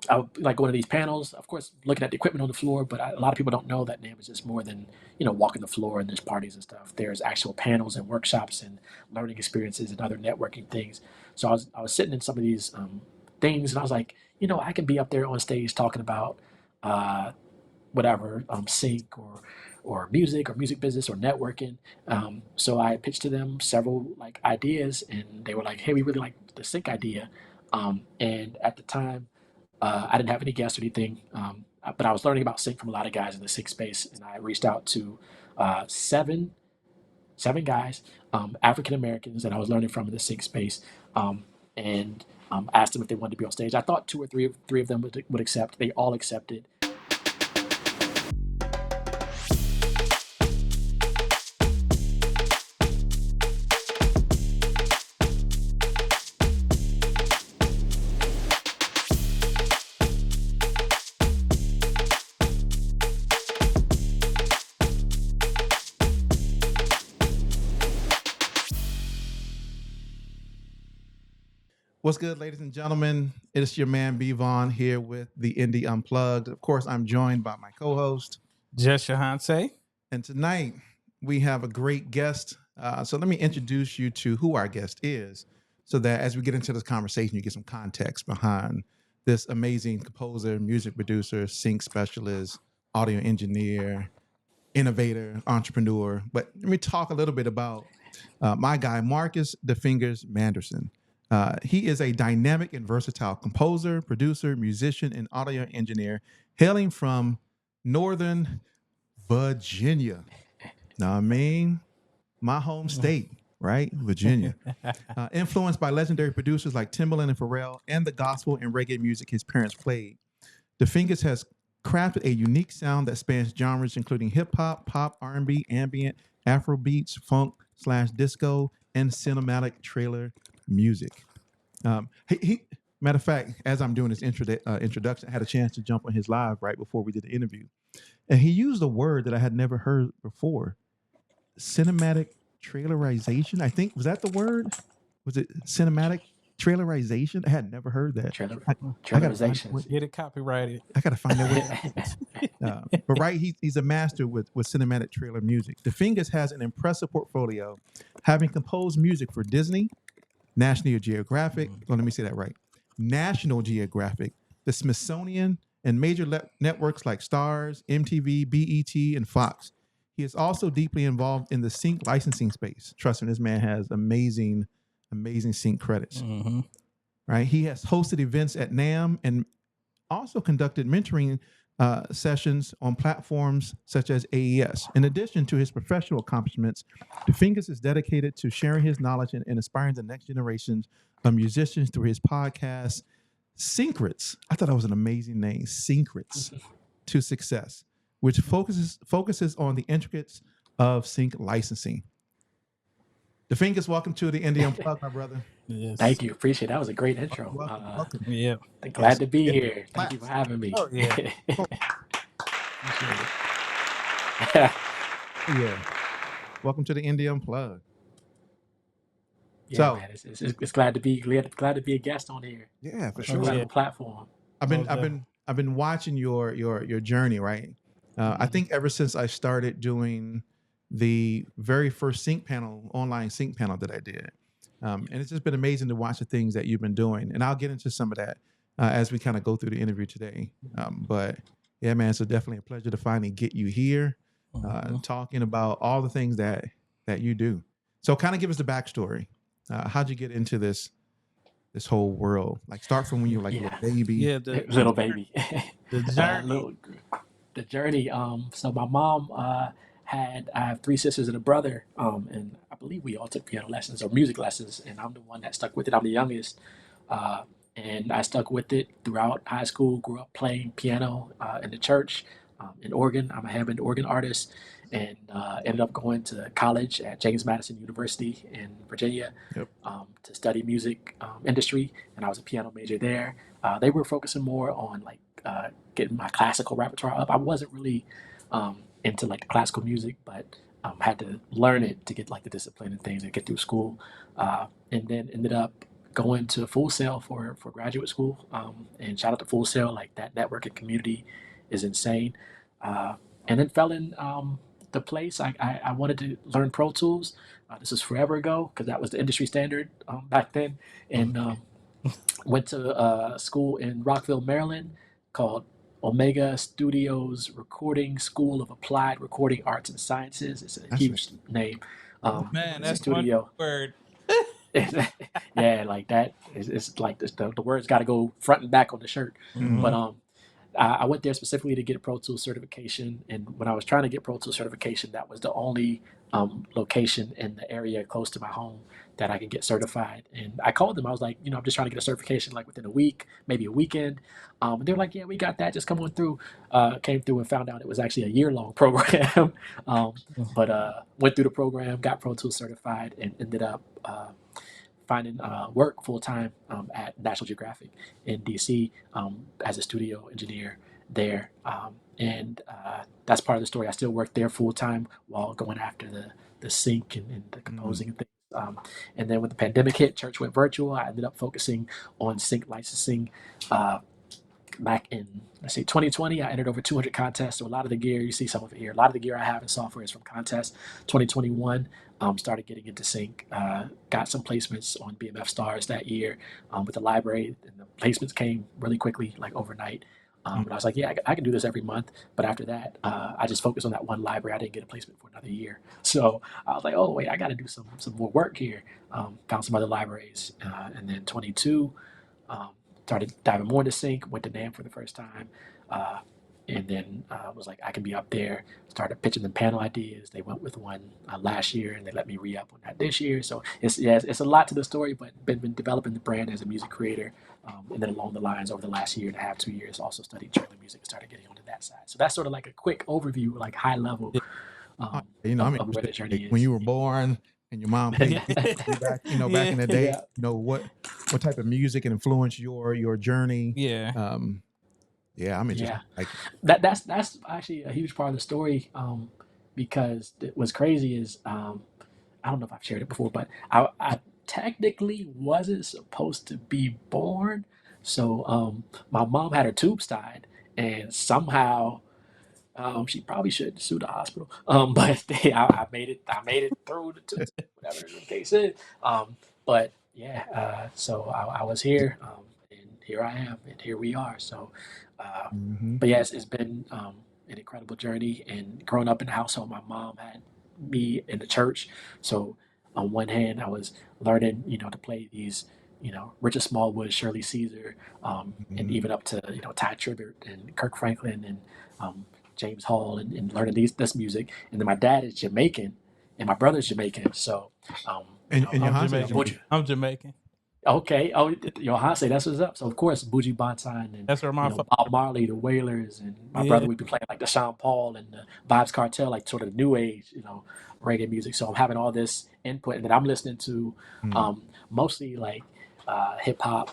I would like going to these panels, of course, looking at the equipment on the floor, but a lot of people don't know that NAMM is just more than, walking the floor and there's parties and stuff. There's actual panels and workshops and learning experiences and other networking things. So I was sitting in some of these things and I was like, I can be up there on stage talking about uh, whatever, sync or music or music business or networking. So I pitched to them several like ideas and they were like, hey, we really like the sync idea. And at the time, I didn't have any guests or anything, but I was learning about sync from a lot of guys in the sync space, and I reached out to seven guys, African Americans, that I was learning from in the sync space, and asked them if they wanted to be on stage. I thought two or three of them would accept. They all accepted. What's good, ladies and gentlemen? It's your man, Vaughan, here with the Indie Unplugged. Of course, I'm joined by my co-host, Yohance. and tonight we have a great guest. So let me introduce you to who our guest is, so that as we get into this conversation, you get some context behind this amazing composer, music producer, sync specialist, audio engineer, innovator, entrepreneur. But let me talk a little bit about my guy, Marcus Da Fingaz Manderson. He is a dynamic and versatile composer, producer, musician, and audio engineer hailing from Northern Virginia. Now, I mean, my home state, right? Virginia. Influenced by legendary producers like Timbaland and Pharrell and the gospel and reggae music his parents played, Da Fingaz has crafted a unique sound that spans genres including hip-hop, pop, R&B, ambient, Afro beats, funk/disco, and cinematic trailer music. Matter of fact, as I'm doing this introduction, I had a chance to jump on his live right before we did the interview, and he used a word that I had never heard before: cinematic trailerization. I think, was that the word? Was it cinematic trailerization? I had never heard that. Trailer, I gotta find trailerizations. Get it copyrighted. I gotta find out what. But right, he's a master with cinematic trailer music. Da Fingaz has an impressive portfolio, having composed music for Disney, National Geographic. Well, let me say that right. National Geographic, the Smithsonian, and major networks like Stars, MTV, BET, and Fox. He is also deeply involved in the sync licensing space. Trust me, this man has amazing sync credits. Mm-hmm. Right? He has hosted events at NAMM and also conducted mentoring sessions on platforms such as AES. In addition to his professional accomplishments, Da Fingaz is dedicated to sharing his knowledge and inspiring the next generations of musicians through his podcast, Syncrets. I thought that was an amazing name, Syncrets to Success, which focuses on the intricacies of sync licensing. Da Fingaz, welcome to the Indie Unplugged, my brother. Yes. Thank you. Appreciate it. That was a great intro. Welcome. Yeah. Glad to be here. Thank you for having me. Oh, yeah. Appreciate it. Yeah. Welcome to the Indie Unplugged. Yeah, So- man, it's glad to be a guest on here. Yeah, for It's sure. an Yeah. incredible platform. I've been watching your journey, right? I think ever since I started doing the very first online sync panel that I did, and it's just been amazing to watch the things that you've been doing. And I'll get into some of that as we kind of go through the interview today. But yeah, man, so definitely a pleasure to finally get you here, talking about all the things that you do. So kind of give us the backstory. How'd you get into this whole world? Like start from when you were like a little baby. Yeah. Little baby. The journey. The journey. So my mom I have three sisters and a brother, and I believe we all took piano lessons or music lessons, and I'm the one that stuck with it. I'm the youngest, and I stuck with it throughout high school. Grew up playing piano in the church, in organ. I'm a Hammond organ artist, and ended up going to college at James Madison University in Virginia. Yep. To study music industry, and I was a piano major there. They were focusing more on like getting my classical repertoire up. I wasn't really into like the classical music, but had to learn it to get like the discipline and things and get through school. And then ended up going to Full Sail for graduate school. And shout out to Full Sail, like that networking community is insane. And then fell in the place. I wanted to learn Pro Tools. This was forever ago because that was the industry standard back then. And went to school in Rockville, Maryland, called Omega Studios Recording School of Applied Recording Arts and Sciences. It's a That's huge name. Man, It's a that's one studio. word. Yeah, like that. It's like the words got to go front and back on the shirt. But I went there specifically to get a Pro Tools certification, and when I was trying to get Pro Tools certification, that was the only location in the area close to my home that I can get certified. And I called them. I was like, I'm just trying to get a certification like within a week, maybe a weekend. And they were like, yeah, we got that. Just come on through. Came through and found out it was actually a year-long program. But went through the program, got Pro Tools certified, and ended up finding work full time at National Geographic in DC as a studio engineer there. And that's part of the story. I still work there full time while going after the sync and the composing and things. And then when the pandemic hit, church went virtual. I ended up focusing on sync licensing. Back in, let's say, 2020, I entered over 200 contests. So a lot of the gear, you see some of it here, a lot of the gear I have in software is from contests. 2021, started getting into sync, got some placements on BMF Stars that year with the library, and the placements came really quickly, like overnight. And I was like, yeah, I can do this every month. But after that, I just focused on that one library. I didn't get a placement for another year. So I was like, oh, wait, I got to do some more work here. Found some other libraries. And then 22, started diving more into sync, went to NAMM for the first time. And then was like, I can be up there. Started pitching them panel ideas. They went with one last year, and they let me re-up on that this year. So it's a lot to the story, but been developing the brand as a music creator. And then along the lines over the last year and a half, 2 years, also studied trailer music and started getting onto that side. So that's sort of like a quick overview, like high level I'm of where the interested, journey when is. you were born and your mom played you back, back in the day. Yeah. What type of music influenced your journey? Yeah. I'm interested. Yeah. Like, That's actually a huge part of the story because what's crazy is I don't know if I've shared it before, but I technically wasn't supposed to be born. So my mom had her tubes tied, and somehow she probably should sue the hospital. But I made it. I made it through the tubes, whatever the case is. But yeah, so I was here, and here I am, and here we are. So, but yes, it's been an incredible journey. And growing up in the household, my mom had me in the church. So on one hand, I was learning, to play these, Richard Smallwood, Shirley Caesar, and even up to Ty Tribbett and Kirk Franklin and James Hall, and learning this music. And then my dad is Jamaican, and my brother's Jamaican. So, and your I'm Hanse, Jamaican. I'm Jamaican. okay. Oh, Yohance, that's what's up. So of course, Buju Banton and That's where my Bob Marley, the Wailers, and my brother would be playing like the Sean Paul and the Vibes Cartel, like sort of the new age, reggae music. So I'm having all this input, and then I'm listening to mostly like hip hop,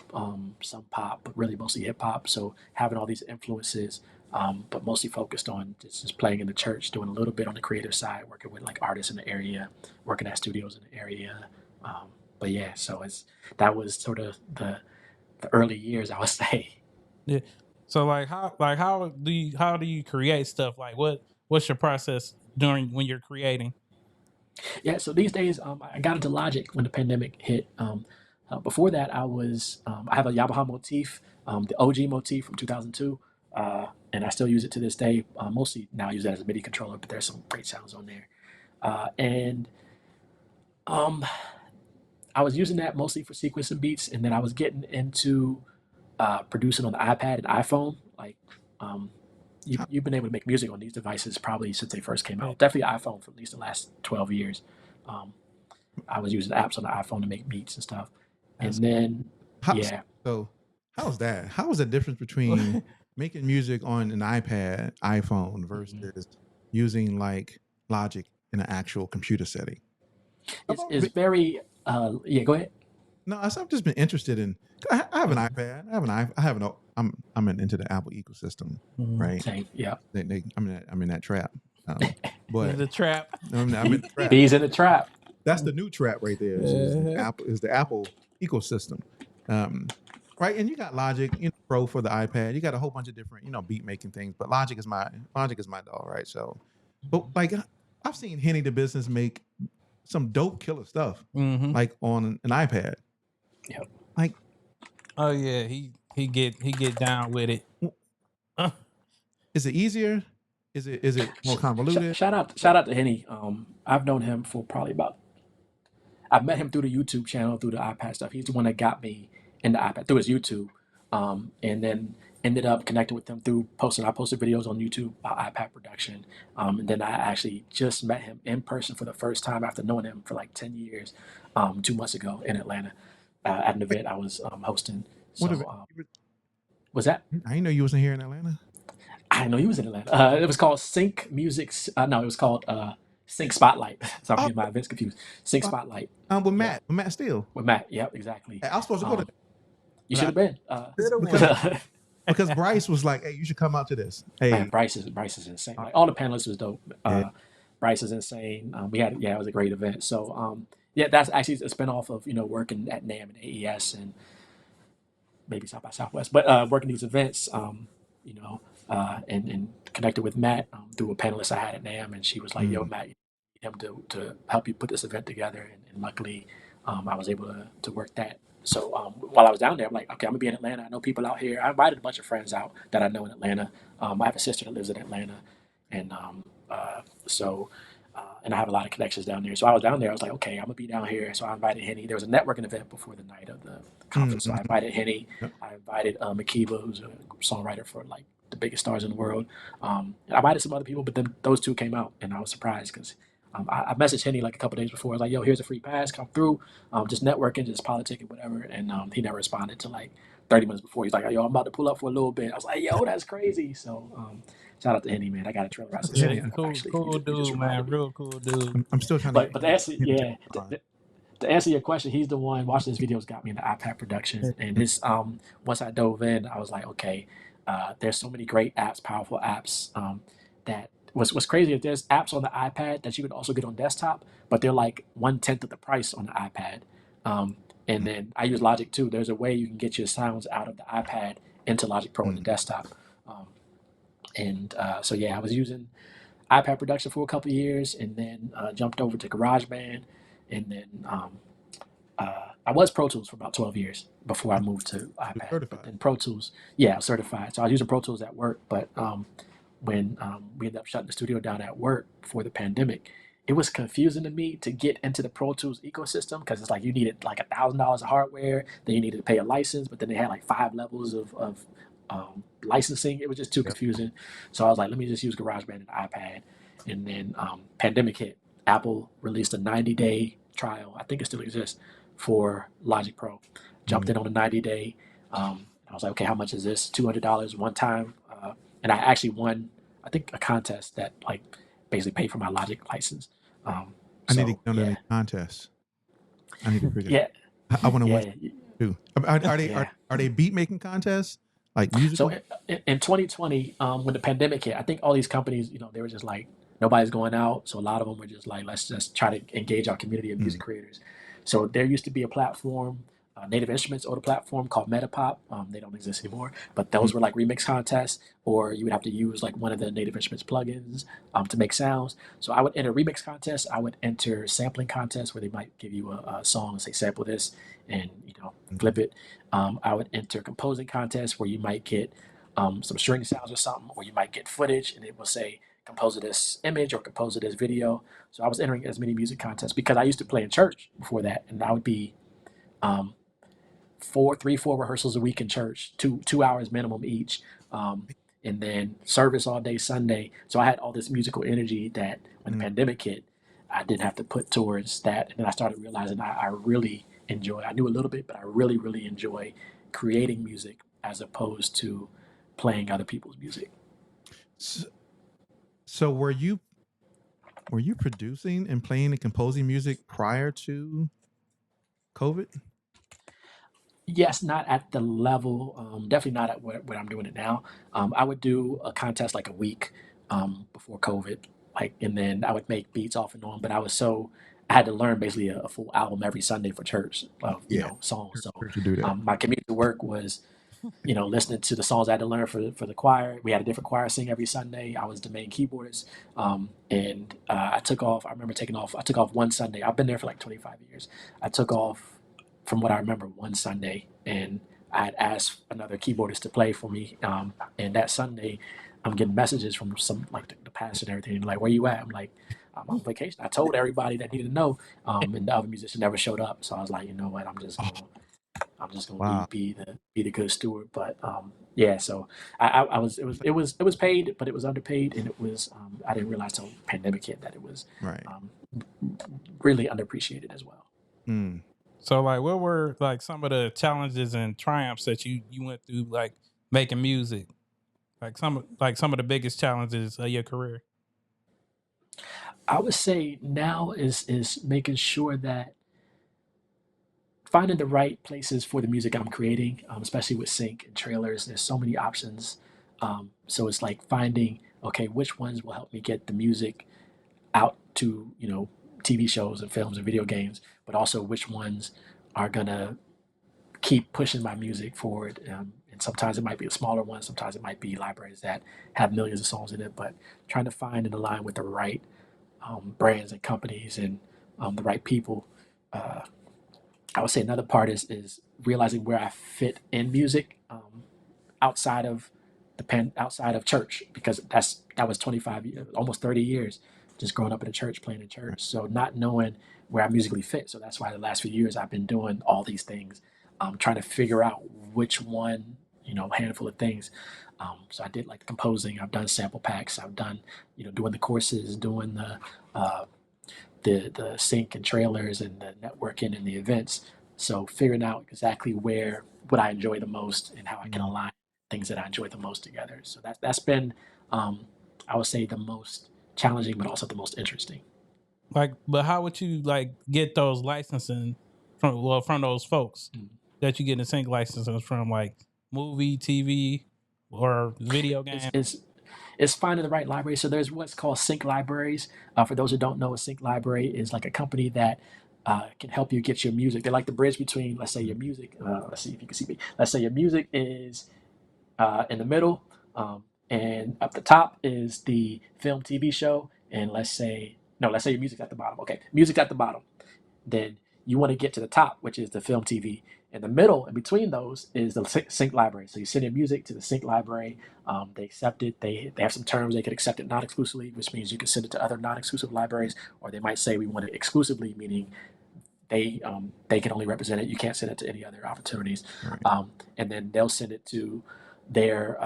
some pop, but really mostly hip hop. So having all these influences, but mostly focused on just playing in the church, doing a little bit on the creative side, working with like artists in the area, working at studios in the area. But yeah, so that was sort of the early years, I would say. Yeah. So how do you create stuff? Like what's your process during when you're creating? Yeah, so these days I got into Logic when the pandemic hit. Before that, I have a Yamaha motif, the OG motif from 2002, and I still use it to this day. Mostly now I use that as a MIDI controller, but there's some great sounds on there. And I was using that mostly for sequencing beats, and then I was getting into producing on the iPad and iPhone. Like you've been able to make music on these devices probably since they first came out. Definitely iPhone for at least the last 12 years. I was using apps on the iPhone to make beats and stuff. And then, yeah. So how's that? How is the difference between making music on an iPad, iPhone versus using like Logic in an actual computer setting? It's very, yeah, go ahead. No, I've just been interested in. I have an iPad. I'm into the Apple ecosystem, right? Same, yeah. I'm in that trap. But the trap. I'm in the trap. Bees in the trap. That's the new trap right there. Is the Apple ecosystem. Right, and you got Logic, Pro for the iPad. You got a whole bunch of different, beat making things. But Logic is my dog, right? So, but like I've seen Henny the Business make some dope killer stuff, Mm-hmm. like on an iPad. Yep. Like, Oh yeah, he get down with it. is it easier? Is it more convoluted? Shout out to Henny. I've known him for probably about. I've met him through the YouTube channel, through the iPad stuff. He's the one that got me into iPad through his YouTube, and then ended up connecting with him through posting. I posted videos on YouTube about iPad production, and then I actually just met him in person for the first time after knowing him for like 10 years, 2 months ago in Atlanta, at an event I was hosting. What So if was that? I didn't know you wasn't here in Atlanta? I didn't know he was in Atlanta. It was called Sync Music. No, it was called Sync Spotlight. So I'm Oh, getting my events confused. Sync Spotlight. with Yeah, Matt Steele. with Matt. Yep, exactly. Hey, I was supposed to go to Um, that, you but should have been. because because Bryce was like, "Hey, you should come out to this." Man, Hey, Bryce is insane. Like all the panelists was dope. yeah, Bryce is insane. We had it was a great event. So yeah, that's actually a spinoff of working at NAM and AES and maybe South by Southwest, but working these events, you know, and connected with Matt through a panelist I had at NAM, and she was like, "Yo, mm, Matt, you need him to help you put this event together," and luckily, I was able to work that. So while I was down there, I'm like, okay, I'm gonna be in Atlanta. I know people out here. I invited a bunch of friends out that I know in Atlanta. I have a sister that lives in Atlanta, and so and I have a lot of connections down there. So I was down there. I was like, okay, I'm gonna be down here. So I invited Henny. There was a networking event before the night of the conference. So I mm. invited Henny. Yep. I invited Makiba, who's a songwriter for like the biggest stars in the world. And I invited some other people, but then those two came out, and I was surprised because I messaged Henny like a couple days before. I was like, "Yo, here's a free pass. Come through. Just networking, just politicking, whatever." And he never responded to like 30 minutes before. He's like, "Yo, I'm about to pull up for a little bit." I was like, "Yo, that's crazy." So shout out to Henny, man. I got a trailer out Yeah, since Yeah, yeah. actually. cool You just dude, man. reminded me. Real cool dude. I'm still trying to But to answer, get him yeah, to answer your question, he's the one watching his videos got me into iPad production. And his once I dove in, I was like, okay, there's so many great apps, powerful apps. That what's crazy is there's apps on the iPad that you can also get on desktop, but they're like 1/10 of the price on the iPad. And then I use Logic too. There's a way you can get your sounds out of the iPad into Logic Pro on the Mm. desktop. Um, and so yeah, I was using iPad production for a couple of years, and then jumped over to GarageBand, and then I was Pro Tools for about 12 years before I moved to You're iPad. But certified. then Pro Tools, yeah, I was certified. So I was using Pro Tools at work, but when we ended up shutting the studio down at work for the pandemic, it was confusing to me to get into the Pro Tools ecosystem because it's like you needed like $1,000 of hardware, then you needed to pay a license, but then they had like 5 levels of licensing. It was just too Yep. confusing. So I was like, let me just use GarageBand and iPad. And then pandemic hit. Apple released a 90-day trial. I think it still exists for Logic Pro. Jumped Mm. in on a 90-day. I was like, okay, how much is this? $200 one time. And I actually won, I think, a contest that like basically paid for my Logic license. Um, I need to so get under yeah, any contest. I need to figure. yeah, I want to win yeah, too. Are they yeah. are they beat making contests like So musical? in 2020, when the pandemic hit, I think all these companies, they were just like, nobody's going out. So a lot of them were just like, let's just try to engage our community of music Mm. creators. So there used to be a platform, Native Instruments or the platform called Metapop. They don't exist anymore, but Mm. those were like remix contests, or you would have to use like one of the Native Instruments plugins to make sounds. So I would enter remix contests. I would enter sampling contests where they might give you a song and say sample this, and Mhm. flip it. I would enter composing contests where you might get some string sounds or something, or you might get footage and it will say compose this image or compose this video. So I was entering as many music contests because I used to play in church before that, and I would be um, 4 rehearsals a week in church, 2 hours minimum each, um, and then service all day Sunday. So I had all this musical energy that when the Mm. pandemic hit, I didn't have to put towards that, and then I started realizing I really enjoy. I knew a little bit, but I really really enjoy creating music as opposed to playing other people's music. So, so were you producing and playing and composing music prior to COVID? Yes, not at the level, definitely not at what I'm doing it now. I would do a contest like a week before COVID, like, and then I would make beats off and on. But I was so I had to learn basically a full album every Sunday for church of Yeah. songs. So Church should do that. my commute to work was listening to the songs I had to learn for the choir. We had a different choir sing every Sunday. I was the main keyboardist, and I took off. I remember taking off. I took off one Sunday. I've been there for like 25 years. I took off from what I remember one Sunday, and I had asked another keyboardist to play for me. And that Sunday, I'm getting messages from some like the pastor and everything. Like, where you at? I'm like, I'm on vacation. I told everybody that needed to know, and the other musician never showed up. So I was like, you know what? Oh, I'm just gonna wow. be the good steward. But yeah, so I was it was paid, but it was underpaid, and it was I didn't realize till pandemic hit that it was Right. um, really underappreciated as well. Mm. So like, what were like some of the challenges and triumphs that you went through, like making music? Like some of the biggest challenges of your career. I would say now is making sure that finding the right places for the music I'm creating, especially with sync and trailers. There's so many options. So it's like finding, okay, which ones will help me get the music out to, TV shows and films and video games, but also which ones are going to keep pushing my music forward. And sometimes it might be a smaller one, sometimes it might be libraries that have millions of songs in it, but trying to find and align with the right brands and companies and the right people. Uh, I would say another part is realizing where I fit in music outside of outside of church, because that was 25 years, almost 30 years just growing up in a church, playing in church. So not knowing where I musically fit. So that's why the last few years I've been doing all these things, trying to figure out which one, handful of things. So I did like the composing. I've done sample packs. I've done, doing the courses, doing uh, the sync and trailers and the networking and the events. So figuring out exactly where what I enjoy the most and how I can Mm. align things that I enjoy the most together. So that's been I would say the most challenging, but also the most interesting. Like, but how would you like get those licensing from those folks Mm. that you get the sync licenses from, like movie, TV, or video It's, game? it's is finding the right library. So there's what's called sync libraries. For those who don't know, a sync library is like a company that can help you get your music. They're like the bridge between, let's say, your music. Let's see if you can see me. Let's say your music is in the middle, and up the top is the film TV show. And let's say, no, let's say your music's at the bottom. Okay, music's at the bottom. Then you want to get to the top, which is the film TV. In the middle, in between those, is the sync library. So you send your music to the sync library. They accept it. They have some terms. They can accept it non-exclusively, which means you can send it to other non-exclusive libraries, or they might say we want it exclusively, meaning they can only represent it. You can't send it to any other opportunities. Right. And then they'll send it to their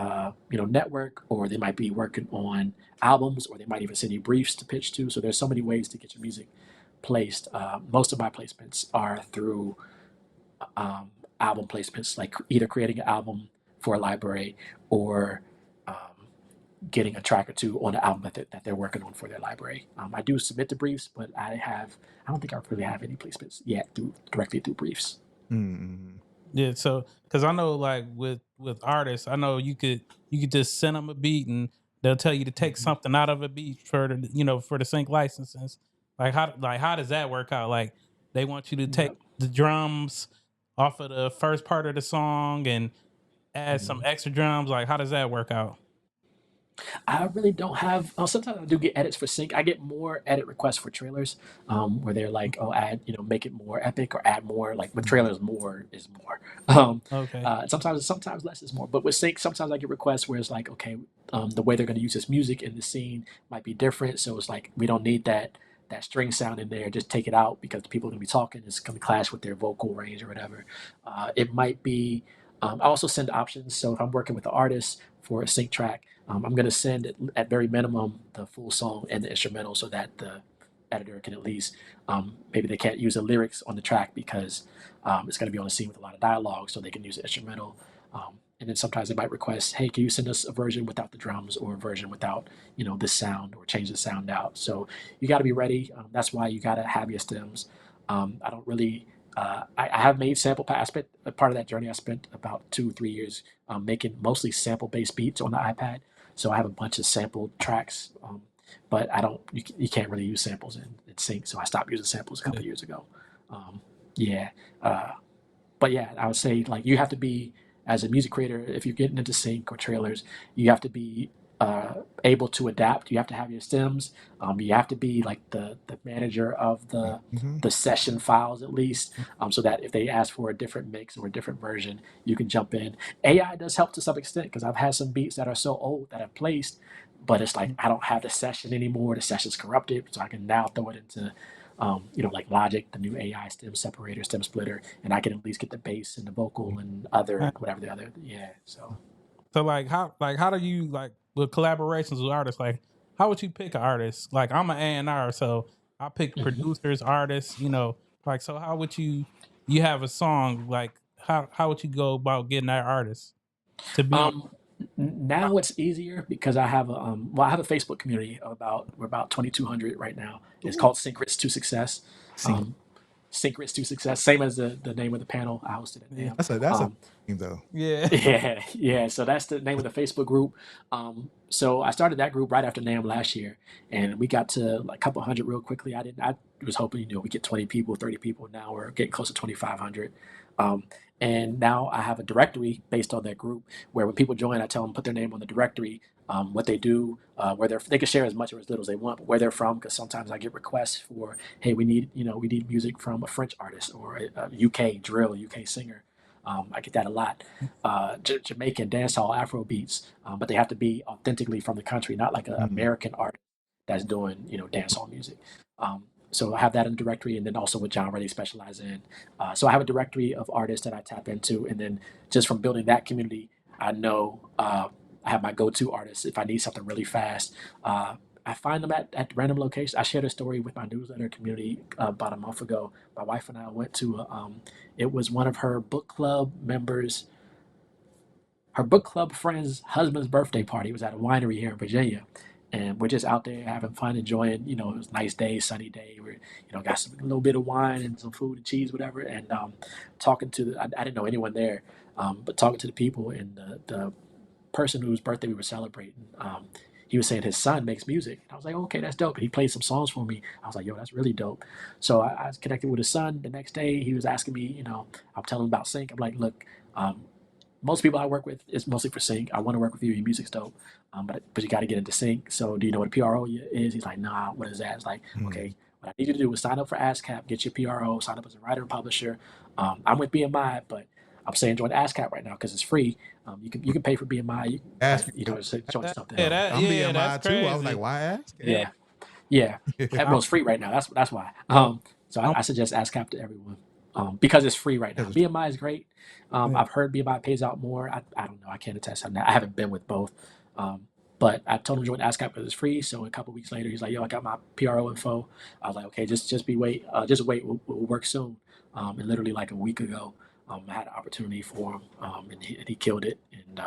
network, or they might be working on albums, or they might even send you briefs to pitch to. So there's so many ways to get your music placed. Most of my placements are through um, album placements, like either creating an album for a library or um, getting a track or two on the album that they're working on for their library. I do submit the briefs, but I don't think I really have any placements yet directly through briefs. Mm. Yeah, so because I know like with artists, I know you could just send them a beat and they'll tell you to take Mhm. something out of a beat for the sync licenses. Like how does that work out? Like they want you to take Yep. the drums off of the first part of the song and add some Mhm. extra drums. Like how does that work out? I really don't have. Sometimes I do get edits for sync. I get more edit requests for trailers, where they're like, "Oh, add, make it more epic or add more." Like with Mm. trailers, more is more. Um, Okay. sometimes less is more. But with sync, sometimes I get requests where it's like, okay, the way they're going to use this music in the scene might be different. So it's like we don't need that string sound in there. Just take it out because the people are going to be talking. It's going to clash with their vocal range or whatever. It might be. I also send options. So if I'm working with the artist for a sync track, I'm going to send at very minimum the full song and the instrumental so that the editor can at least maybe they can't use the lyrics on the track because it's going to be on a scene with a lot of dialogue, so they can use the instrumental. And then sometimes they might request, hey, can you send us a version without the drums or a version without this sound, or change the sound out? So you got to be ready. That's why you got to have your stems. I don't really. I have made sample pack. I spent a part of that journey. I spent about 2 or 3 years making mostly sample based beats on the iPad. So I have a bunch of sample tracks, but I don't. You can't really use samples in sync, so I stopped using samples a couple years ago. Um, yeah, uh, but yeah, I would say like you have to be as a music creator if you're getting into sync or trailers, you have to be able to adapt. You have to have your stems. You have to be like the manager of Mm-hmm. the session files at least, so that if they ask for a different mix or a different version, you can jump in. AI does help to some extent because I've had some beats that are so old that I've placed, but it's like I don't have the session anymore. The session's corrupted, so I can now throw it into like Logic, the new AI stem separator, stem splitter, and I can at least get the bass and the vocal and other whatever the other. Yeah. So So how do you like with collaborations with artists? Like how would you pick an artist? Like I'm an A&R, so I pick mhm. producers, artists. Like so how would you have a song? Like how would you go about getting that artist to be on? um, now it's easier because I have I have a Facebook community of we're about 2,200 right now. It's Ooh. called Syncrets to Success. Sync. Um, Syncrets to Success, same as the name of the panel I hosted at Yeah, NAM. That's a Um, thing though. yeah. yeah. So that's the name of the Facebook group. So I started that group right after NAM last year, and we got to like a couple hundred real quickly. I was hoping we get 20 people, 30 people. Now we're getting close to 2,500. Um, and now I have a directory based on that group where when people join, I tell them put their name on the directory, what they do, where they can share as much or as little as they want, but where they're from. Because sometimes I get requests for, hey, we need music from a French artist or a UK drill, UK singer. I get that a lot. Jamaican dancehall Afro beats, but they have to be authentically from the country, not like an Mm. American artist that's doing dancehall music. So I have that in the directory, and then also what John already specialize in. So I have a directory of artists that I tap into, and then just from building that community, I know I have my go-to artists if I need something really fast. I find them at random locations. I shared a story with my newsletter community about a month ago. My wife and I went to it was one of her book club members, her book club friend's husband's birthday party. It was at a winery here in Virginia. And we're just out there having fun, enjoying, it was a nice day, sunny day. We're, got a little bit of wine and some food and cheese, whatever. And talking to I didn't know anyone there, but talking to the people and the person whose birthday we were celebrating, he was saying his son makes music. And I was like, okay, that's dope. And he played some songs for me. I was like, yo, that's really dope. So I was connected with his son the next day. He was asking me, I'm telling him about sync. I'm like, look, um, most people I work with is mostly for sync. I want to work with you. Your music's dope, but you got to get into sync. So do you know what a PRO is? He's like, nah. What is that? It's like, Mm. okay, what I need you to do is sign up for ASCAP, get your PRO, sign up as a writer and publisher. I'm with BMI, but I'm saying join ASCAP right now because it's free. You can pay for BMI, Ask but join That, something yeah, else. that I'm yeah, that's BMI too. I was like, crazy. why ask? Yeah. Yeah, yeah. I'm, Well, it's free right now. That's why. oh, So I'm I suggest ASCAP to everyone because it's free right now. Because BMI is great. yeah. I've heard BMI pays out more. I don't know. I can't attest on that. I haven't been with both. Um, but I told him to join ASCAP because it's free. So a couple weeks later, he's like, "Yo, I got my PRO info." I was like, "Okay, just wait. We'll work soon." And literally like a week ago, I had an opportunity for him, and he killed it and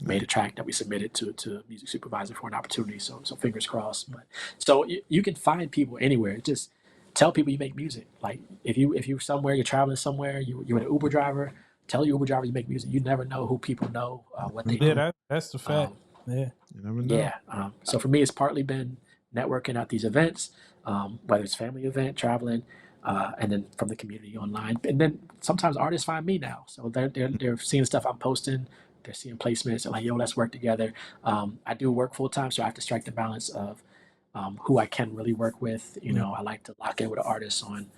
made a track that we submitted to a music supervisor for an opportunity. So fingers crossed. But so you can find people anywhere. Just tell people you make music. Like if you're somewhere, you're traveling somewhere, you're an Uber driver. Tell your Uber driver you make music. You never know who people know, what they Yeah, do. that's the fact. Um, Yeah. you never know. yeah. So for me, it's partly been networking at these events, whether it's family event, traveling, and then from the community online. And then sometimes artists find me now, so they're seeing stuff I'm posting. They're seeing placements. They're like, "Yo, let's work together." I do work full time, so I have to strike the balance of who I can really work with. Yeah. I like to lock in with an artist on,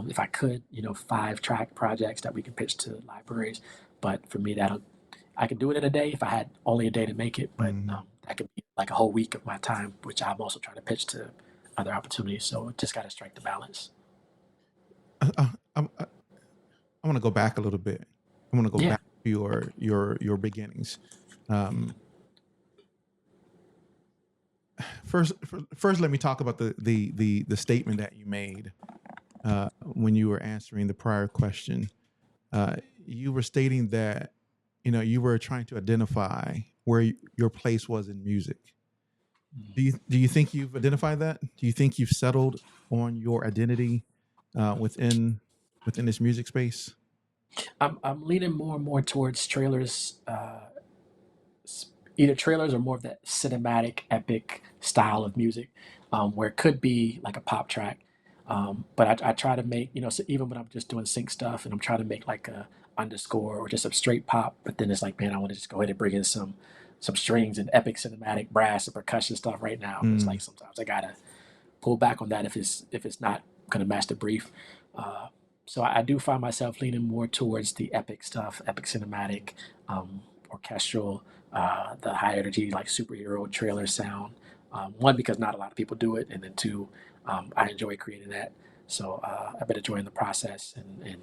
if I could, 5-track projects that we can pitch to libraries. But for me, I could do it in a day if I had only a day to make it. But Mm. that could be like a whole week of my time, which I'm also trying to pitch to other opportunities. So just got to strike the balance. I want to go back a little bit. I want to go Yeah. back to your beginnings. Um, first, let me talk about the statement that you made when you were answering the prior question. You were stating that you were trying to identify where your place was in music. Do you think you've identified that? Do you think you've settled on your identity within this music space? I'm leaning more and more towards trailers, either trailers or more of that cinematic, epic style of music, where it could be like a pop track. But I try to make, so even when I'm just doing sync stuff and I'm trying to make like a underscore or just a straight pop, but then it's like, man, I want to just go ahead and bring in some strings and epic cinematic brass and percussion stuff right now. It's Mm. like sometimes I gotta pull back on that if it's not going to match the brief. Uh, so I do find myself leaning more towards the epic stuff, epic cinematic, orchestral, the high energy like superhero trailer sound. One, because not a lot of people do it, and then two, I enjoy creating that. So I've been enjoying the process and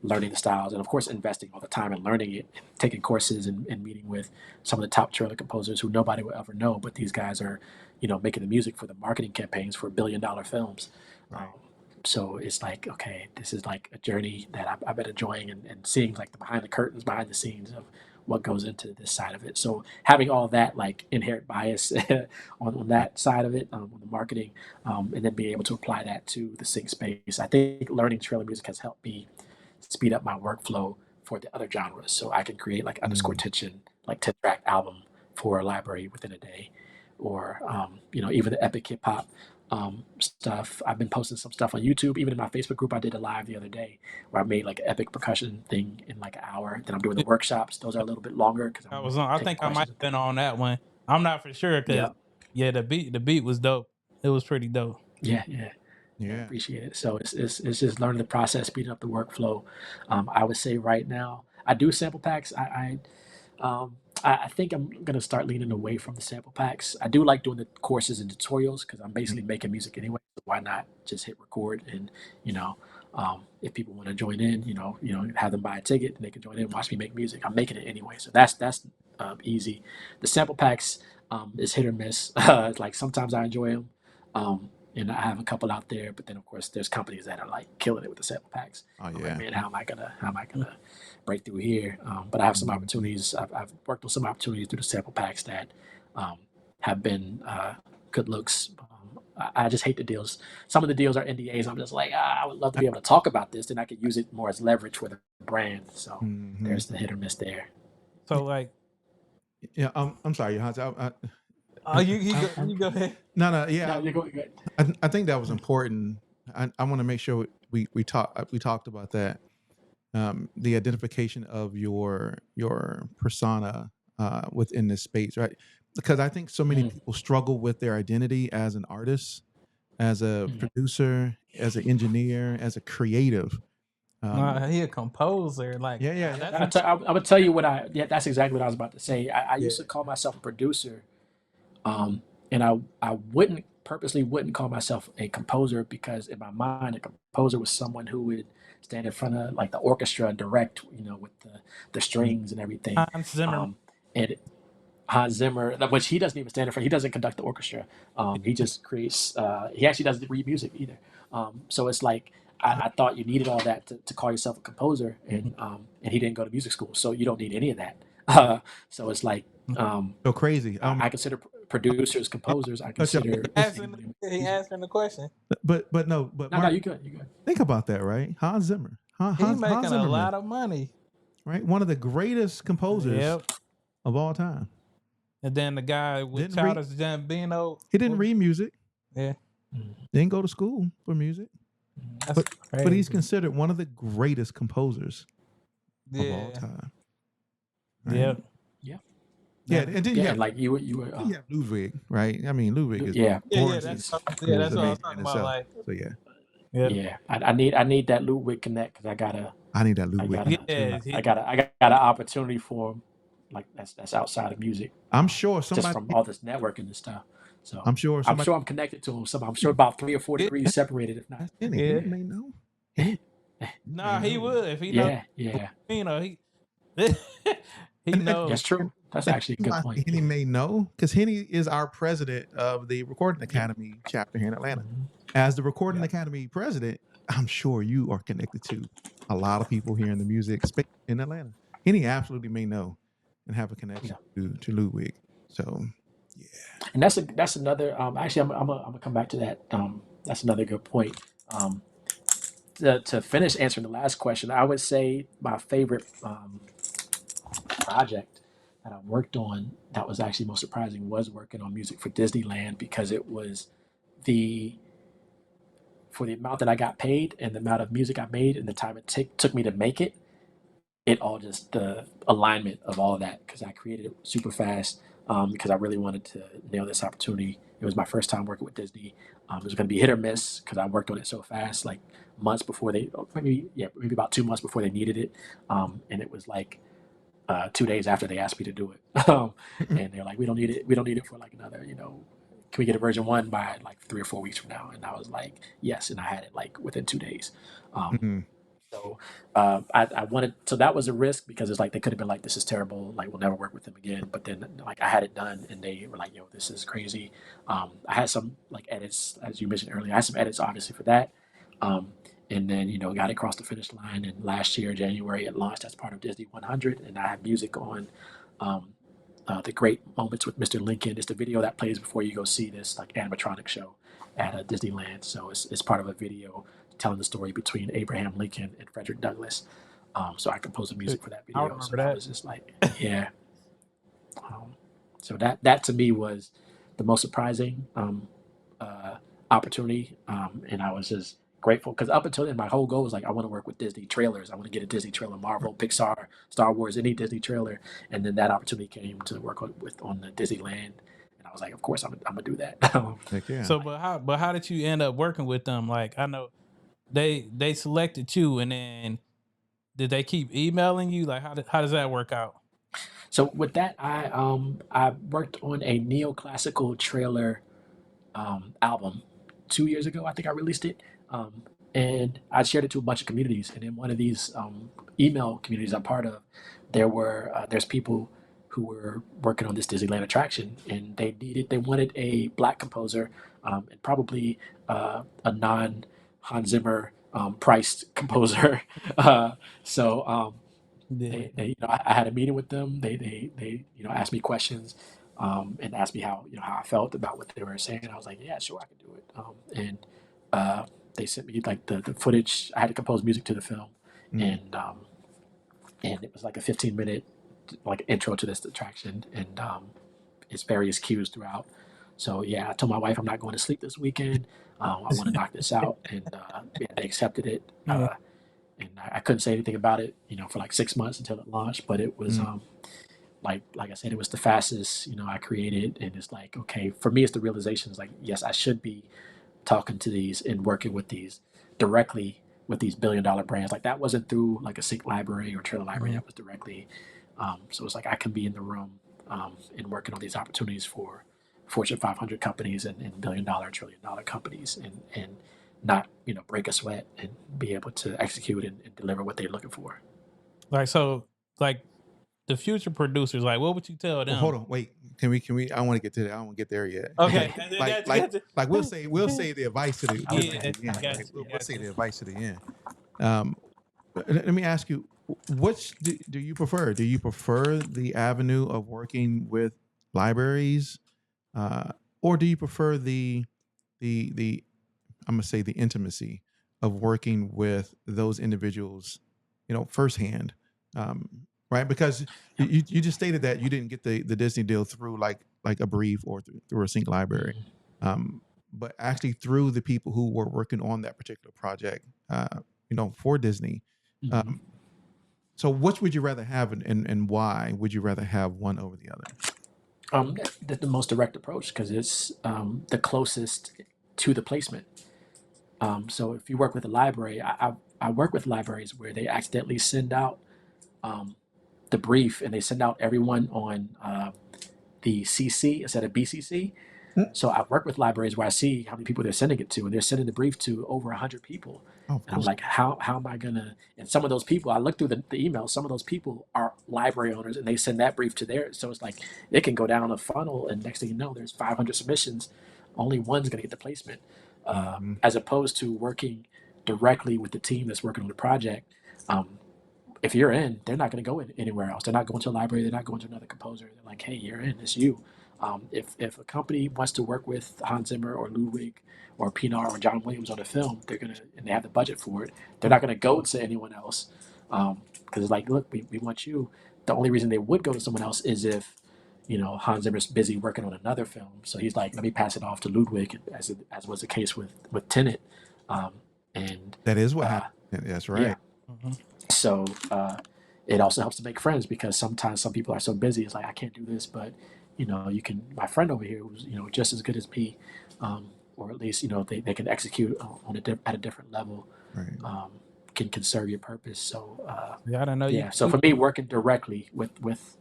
learning the styles, and of course investing all the time and learning it, and taking courses and meeting with some of the top trailer composers who nobody will ever know, but these guys are making the music for the marketing campaigns for $1 billion films. Um, Right. so it's like, okay, this is like a journey that I've been enjoying and seeing like the behind the curtains, behind the scenes of what goes into this side of it. So having all that like inherent bias on that side of it, on the marketing, and then being able to apply that to the sync space. I think learning trailer music has helped me speed up my workflow for the other genres. So I can create like underscore Mm. tension, like 10-track album for a library within a day, or even the epic hip hop stuff. I've been posting some stuff on YouTube, even in my Facebook group. I did a live the other day where I made like an epic percussion thing in like an hour. Then I'm doing the workshops. Those are a little bit longer because I I'm was on. I taking think I might questions have and things. been on that one. I'm not for sure because Yeah, yeah, the beat was dope. It was pretty dope. yeah, yeah. Yeah, Yeah. appreciate it. So it's just learning the process, speeding up the workflow. I would say right now I do sample packs. I think I'm gonna start leaning away from the sample packs. I do like doing the courses and tutorials because I'm Mm. basically making music anyway. So why not just hit record and you know, if people want to join in, have them buy a ticket and they can join in, watch me make music. I'm making it anyway, so that's easy. The sample packs is hit or miss. It's like sometimes I enjoy them. And I have a couple out there, but then of course there's companies that are like killing it with the sample packs. Oh I'm like, yeah. man, how am I gonna break through here? But I have some Mhm. opportunities. I've worked on some opportunities through the sample packs that um, have been good looks. I just hate the deals. Some of the deals are NDAs. I'm just like, I would love to be able to talk about this, then I could use it more as leverage for the brand. So Mhm. there's the hit or miss there. So like, Yeah. I'm sorry, Hans. oh, you I, go you go ahead. no, no. No, Yeah. you're going good. I think that was important. I want to make sure we talked about that. The identification of your persona within this space, right? Because I think so many Mm, people struggle with their identity as an artist, as a mm. producer, as an engineer, as a creative. Um, He a composer. Like yeah, yeah, yeah. that's a I would tell you what yeah, that's exactly what I was about to say. I Yeah. used to call myself a producer, um, and I wouldn't call myself a composer because in my mind a composer was someone who would stand in front of like the orchestra and direct, with the strings and everything. Hans Zimmer. Um, and Hans Zimmer, which he doesn't even stand in front. He doesn't conduct the orchestra. He just creates. He actually doesn't read music either. So it's like I thought you needed all that to call yourself a composer, and he didn't go to music school, so you don't need any of that. So it's like So crazy. I consider producers I'll composers. I cut you off. consider Asking, anyone in he music. asking the question. But no, but No, Mark, you good. You good. think about that, right? Hans Zimmer, He Hans making a Zimmerman, lot of money. right? One of the greatest composers Yep. of all time. And then the guy with Didn't read. Childish Gambino. He didn't read music. Yeah, Mm, Didn't go to school for music. mm, that's But but he's crazy. considered one of the greatest composers of all Yeah. time. Right? Yep. yeah. Yeah, Yeah. and then Yeah. And like you were. you have Ludwig, right? I mean, Ludwig is Yeah. Yeah, yeah, Florence that's He's yeah, is that's what I was amazing in talking about. itself. Like, So yeah, yep. Yeah. I need that Ludwig connect because I need that I Ludwig. got a Yeah, I got an opportunity for him, like that's outside of music, I'm sure just somebody. from all this networking and stuff. So I'm sure I'm somebody. sure I'm connected to him. So I'm sure about 3 or 4 degrees separated, if not. That's Henny. yeah. Henny may know. Henny may Nah, he know. would if he know. Yeah, yeah, He he And that's knows. true. That's actually a good point. Henny may know because Henny is our president of the Recording Academy chapter here in Atlanta. Mhm. As the Recording Academy president, I'm sure you are connected to a lot of people here in the music space in Atlanta. Henny absolutely may know and have a connection to Ludwig. So yeah. And that's another. Actually, I'm gonna come back to that. That's another good point. Um, to finish answering the last question, I would say my favorite project that I worked on that was actually most surprising was working on music for Disneyland, because it was the for the amount that I got paid and the amount of music I made and the time it took me to make it, it all just the alignment of all of that, because I created it super fast, because I really wanted to nail this opportunity. It was my first time working with Disney. It was going to be hit or miss because I worked on it so fast, like months before they, maybe about 2 months before they needed it, and it was like 2 days after they asked me to do it, and they're like, "We don't need it. We don't need it for like another, Can we get a version one by like 3 or 4 weeks from now?" And I was like, "Yes," and I had it like within 2 days. Um, Mhm. so I wanted, so that was a risk, because it's like they could have been like, "This is terrible. Like we'll never work with them again." But then like I had it done, and they were like, "Yo, this is crazy." I had some like edits, as you mentioned earlier. I had some edits obviously for that, um, and then got it across the finish line. And last year, January, it launched as part of Disney 100, and I have music on. Um, the Great Moments with Mr. Lincoln. It's the video that plays before you go see this like animatronic show at Disneyland. So it's part of a video telling the story between Abraham Lincoln and Frederick Douglass. So I composed the music for that I video. So remember that that. was just like, yeah. Um, so that to me was the most surprising uh, opportunity, and I was just grateful, because up until then my whole goal was like, I want to work with Disney trailers. I want to get a Disney trailer, Marvel, Pixar, Star Wars, any Disney trailer. And then that opportunity came to work on the Disneyland, and I was like, of course I'm gonna do that. Heck yeah. So, but how did you end up working with them? Like, I know they selected you, and then did they keep emailing you? Like, how does that work out? So with that, I worked on a neoclassical trailer album 2 years ago. I think I released it, um, and I shared it to a bunch of communities. And in one of these email communities I'm part of, there's people who were working on this Disneyland attraction, and they wanted a black composer, and probably a non Hans Zimmer priced composer. So Yeah. I had a meeting with them. They asked me questions, and asked me how I felt about what they were saying. I was like, yeah, sure, I can do it. And uh, they sent me like the footage. I had to compose music to the film, Mm. and it was like a 15-minute like intro to this attraction, and it's various cues throughout. So yeah, I told my wife I'm not going to sleep this weekend. I want to knock this out, and yeah, they accepted it. Yeah. And I couldn't say anything about it, for like 6 months until it launched. But it was Mm. like I said, it was the fastest I created, and it's like, okay, for me, it's the realization is like, yes, I should be talking to these and working with these directly with these billion-dollar brands. Like that wasn't through like a sync library or trailer library. Mhm. That was directly. So it's like I can be in the room and working on these opportunities for Fortune 500 companies and billion-dollar, trillion-dollar companies, and not break a sweat and be able to execute and deliver what they're looking for. Like, so, like the future producers, like, what would you tell Well, hold them? on, wait. Can we? I want to get to that. I don't want to get there yet. Okay, like, that's like, good. like we'll say the advice to the Yeah, end, got right? you, We'll got say you. the advice to the end. Um, let me ask you, which do you prefer? Do you prefer the avenue of working with libraries, uh, or do you prefer the I'm gonna say the intimacy of working with those individuals, firsthand, um, right? Because Yep. you just stated that you didn't get the Disney deal through like a brief or through a sync library, Mhm. but actually through the people who were working on that particular project, for Disney. Mhm. Um, so, which would you rather have, and why would you rather have one over the other? That's the most direct approach, because it's the closest to the placement. So if you work with a library, I work with libraries where they accidentally send out um, the brief, and they send out everyone on the CC instead of BCC. Mm. So I've worked with libraries where I see how many people they're sending it to, and they're sending the brief to over 100 people. Oh, of And I'm course. like, how am I gonna? And some of those people, I look through the emails. Some of those people are library owners, and they send that brief to theirs. So it's like it can go down a funnel, and next thing you know, there's 500 submissions. Only one's gonna get the placement, Mhm. as opposed to working directly with the team that's working on the project. Um, if you're in, they're not going to go anywhere else. They're not going to a library. They're not going to another composer. They're like, hey, you're in. It's you. If a company wants to work with Hans Zimmer or Ludwig or Pinar or John Williams on a film, they're gonna and they have the budget for it. They're not going to go to anyone else, because it's like, look, we want you. The only reason they would go to someone else is if, you know, Hans Zimmer's busy working on another film. So he's like, let me pass it off to Ludwig, as was the case with Tenet. And That is what uh, happened. That's yeah, right. so it also helps to make friends, because sometimes some people are so busy. It's like, I can't do this, but you know, you can. My friend over here, who's, you know, just as good as me, or at least, you know, they can execute at a different level, Right. can serve your purpose. So Yeah, I don't know. yeah. So for me, working directly with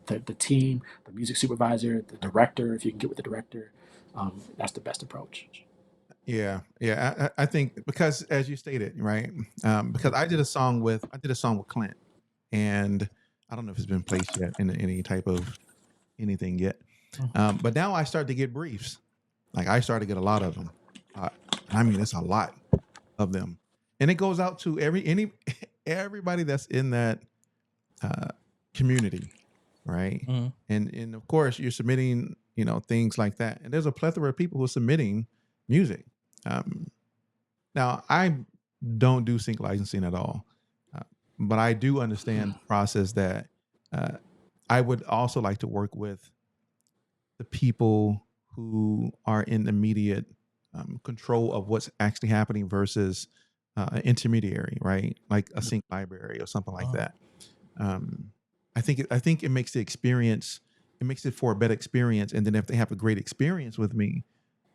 the team, the music supervisor, the director, if you can get with the director, that's the best approach. Yeah, yeah. I think because, as you stated, right? Because I did a song with Clint, and I don't know if it's been placed yet in any type of anything yet. But now I start to get briefs. Like, I start to get a lot of them. And I mean, it's a lot of them, and it goes out to everybody that's in that community, right? And of course, you're submitting, you know, things like that, and there's a plethora of people who are submitting music. Now, I don't do sync licensing at all, but I do understand the process that I would also like to work with the people who are in immediate control of what's actually happening versus an intermediary, right? Like a sync library or something like that. I think it makes the experience, it makes it for a better experience. And then if they have a great experience with me,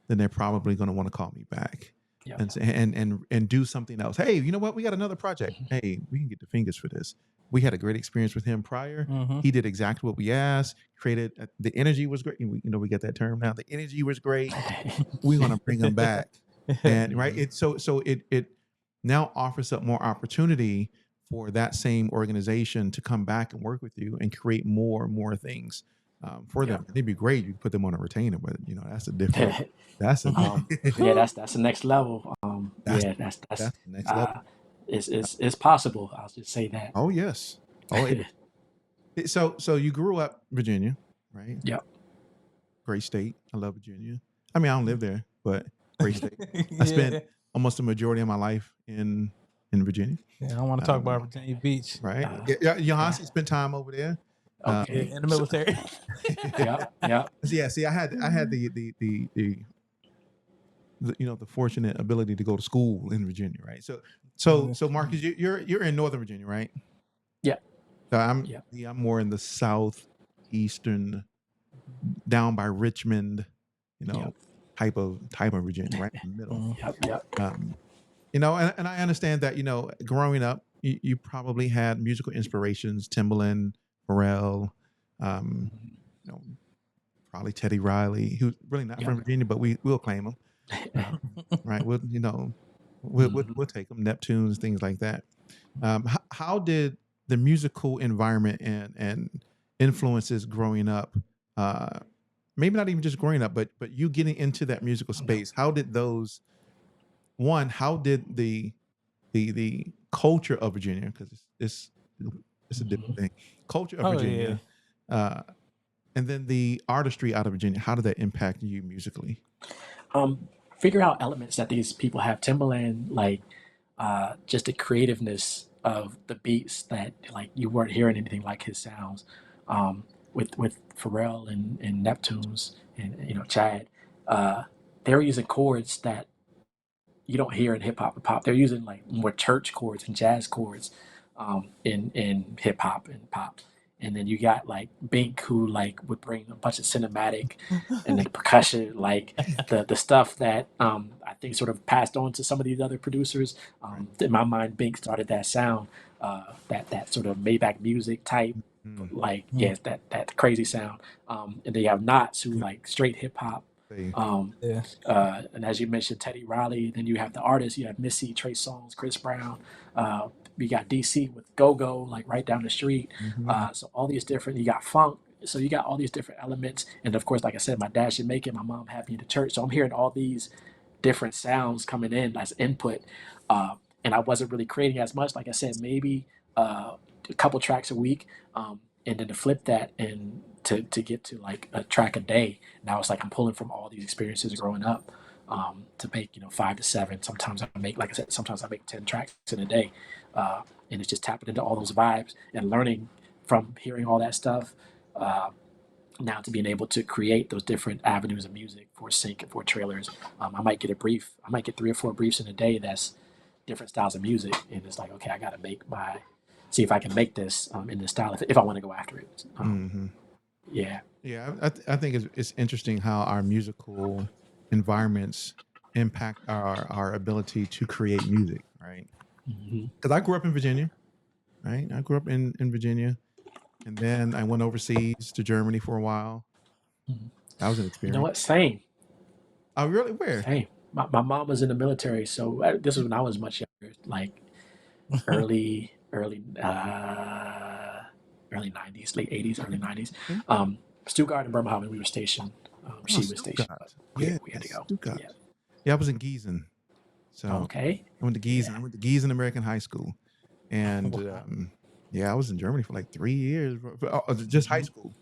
then they're probably going to want to call me back Yeah. and say, and do something else. Hey, you know what? We got another project. Hey, we can get the fingers for this. We had a great experience with him prior. He did exactly what we asked. Created the energy was great. We get that term now. The energy was great. We're going to bring him back, and right. It now offers up more opportunity for that same organization to come back and work with you and create more and more things for them. It'd be great. You put them on a retainer, but you know, that's a different. That's a Yeah, that's the next level. that's Yeah, that's the next level. it's possible. I'll just say that. Oh yes. Oh, so you grew up Virginia, right? Yeah. Great state. I love Virginia. I mean, I don't live there, but great state. I spent almost the majority of my life in Virginia. Yeah, I want to talk about Virginia Beach. Right. Johannes spent time over there. Okay. In the military. Yeah. Yeah. See, I had the you know, the fortunate ability to go to school in Virginia, right? So Marcus, you're in Northern Virginia, right? Yeah. So I'm more in the southeastern, down by Richmond, you know, type of Virginia, right in the middle. Yep. You know, and I understand that, you know, growing up, you probably had musical inspirations, Timbaland, Pharrell, you know, probably Teddy Riley, who's really not from Virginia, but we'll claim him. Right. We'll take them, Neptunes, things like that. How did the musical environment and influences growing up, maybe not even just growing up, but you getting into that musical space, how did those, how did the culture of Virginia, because it's a different thing, culture of Virginia, and then the artistry out of Virginia, how did that impact you musically? Figure out elements that these people have. Timbaland, like just the creativeness of the beats that, like, you weren't hearing anything like his sounds. With Pharrell and Neptunes and, you know, Chad, they're using chords that you don't hear in hip hop and pop. They're using like more church chords and jazz chords in hip hop and pop. And then you got like Bink, who like would bring a bunch of cinematic and the percussion, like the stuff that I think sort of passed on to some of these other producers. In my mind, Bink started that sound, that sort of Maybach music type, like that crazy sound. And then you have Knots, who like straight hip hop. And as you mentioned, Teddy Riley. Then you have the artists. You have Missy, Trey Songz, Chris Brown. You got DC with Go Go, like right down the street. So all these different. You got funk. So you got all these different elements. And of course, like I said, my dad should make it. My mom had me in the church. So I'm hearing all these different sounds coming in as input. And I wasn't really creating as much. Like I said, maybe a couple tracks a week. And then to flip that and to get to like a track a day. Now it's like I'm pulling from all these experiences growing up to make, 5 to 7. Sometimes I make, like I said, sometimes I make 10 tracks in a day. And it's just tapping into all those vibes and learning from hearing all that stuff, uh, now to being able to create those different avenues of music for sync and for trailers. I might get a brief. I might get 3 or 4 briefs in a day that's different styles of music, and it's like, okay, I got to see if I can make this in this style if I want to go after it. Yeah. Yeah, I think it's interesting how our musical environments impact our ability to create music, right? Because I grew up in Virginia, right? I grew up in Virginia, and then I went overseas to Germany for a while. That was an You experience. know what? Same. Oh, really? Where? Same. My mom was in the military, so this was when I was much younger, like early 90s, late 80s, early 90s. Stuttgart and Bremerhaven, we were stationed. She was stationed, but we had to go. Stuttgart. Yeah, I was in Gießen. So okay. I went to Gießen. I went to Gießen American High School, and I was in Germany for like 3 years, just high school.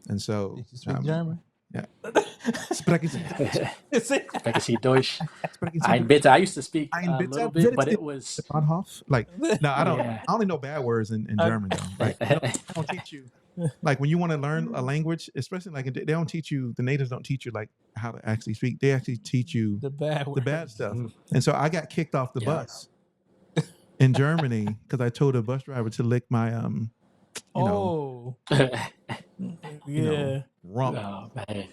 And so, did you speak German? Yeah. Sprechen Sie Deutsch? I used to speak a little bit, but it was like, no, I don't. I only know bad words in German though. Like, they don't teach you. Like when you want to learn a language, especially like they don't teach you. The natives don't teach you like how to actually speak. They actually teach you the bad stuff. And so I got kicked off the bus in Germany because I told a bus driver to lick my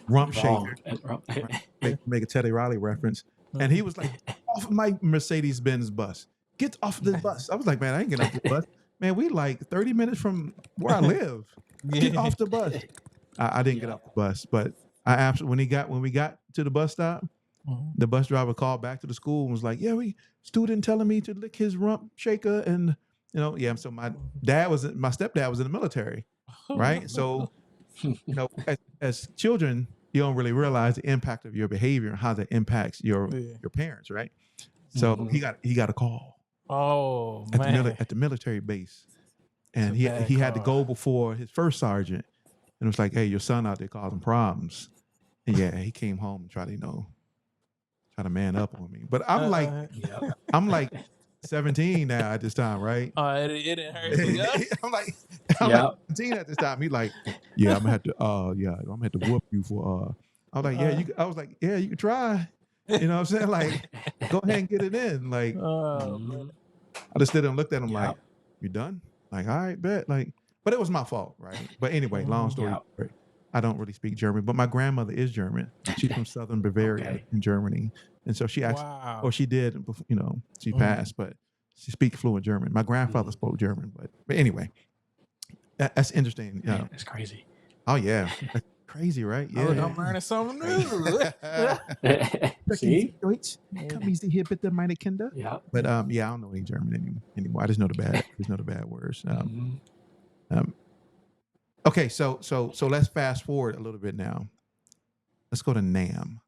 rump shaker. Make a Teddy Riley reference. And he was like, off my Mercedes-Benz bus. Get off the bus. I was like, man, I ain't getting off the bus. Man, we like 30 minutes from where I live. Get off the bus. I didn't get off the bus, but I absolutely when we got to the bus stop, the bus driver called back to the school and was like, yeah, student telling me to lick his rump shaker. And so my stepdad was in the military, right? So as children, you don't really realize the impact of your behavior and how that impacts your parents, right? So he got a call. At the military base, and he had to go before his first sergeant, and it was like, hey, your son out there causing problems. And he came home and tried to man up on me. But I'm I'm like 17 now at this time, right? It didn't hurt you. I'm like 17 at this time. He's like, yeah, I'm gonna have to whoop you for I was like, you can try. You know what I'm saying? Like, go ahead and get it in. Like, I just stood and looked at him like, you done? Like, all right, bet. Like, but it was my fault, right? But anyway, long story short, I don't really speak German, but my grandmother is German. She's from Southern Bavaria in Germany. And so she actually, or she did, she passed, but she speaks fluent German. My grandfather spoke German, but anyway, that's interesting. Yeah, that's crazy. Oh yeah. That's crazy, right? Yeah. I'm learning something new. See? Come easy here, bitte, meine Kinder. Yeah. But I don't know any German anymore. I just know the bad words. Okay, so let's fast forward a little bit now. Let's go to NAMM.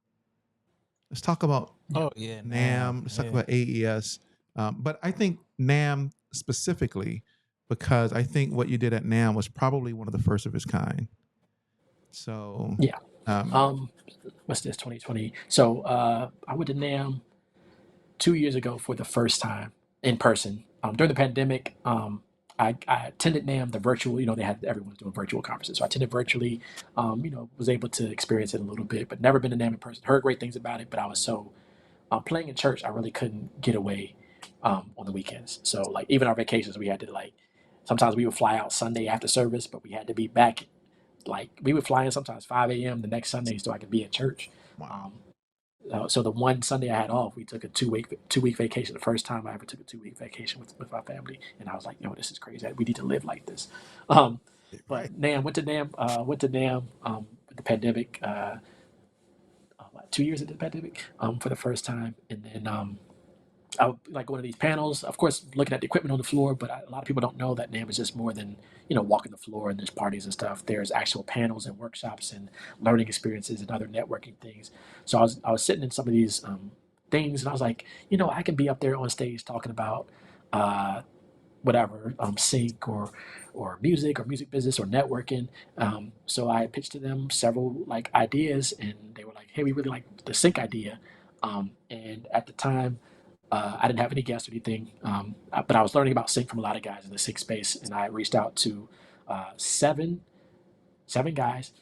Let's talk about NAMM. Let's talk about AES. But I think NAMM specifically, because I think what you did at NAMM was probably one of the first of its kind. So what's this, 2020? So I went to NAMM 2 years ago for the first time in person. During the pandemic, I attended NAMM, the virtual, everyone's doing virtual conferences. So I attended virtually, was able to experience it a little bit, but never been to NAMM in person. Heard great things about it, but I was so playing in church, I really couldn't get away on the weekends. So like even our vacations, we had to sometimes we would fly out Sunday after service, but we had to be back. Like we would fly in sometimes 5 a.m. the next Sunday so I could be at church. Wow. So the one Sunday I had off, we took a two-week vacation. The first time I ever took a 2-week vacation with my family, and I was like, this is crazy. We need to live like this. But NAMM went to NAMM with the pandemic. 2 years into the pandemic for the first time, and then I would like one of these panels. Of course, looking at the equipment on the floor, but a lot of people don't know that NAMM is just more than walking the floor and there's parties and stuff. There's actual panels and workshops and learning experiences and other networking things. So I was sitting in some of these things, and I was like, I can be up there on stage talking about whatever sync or music business or networking. So I pitched to them several ideas, and they were like, hey, we really like the sync idea. And at the time, I didn't have any guests or anything, but I was learning about sync from a lot of guys in the sync space, and I reached out to seven guys,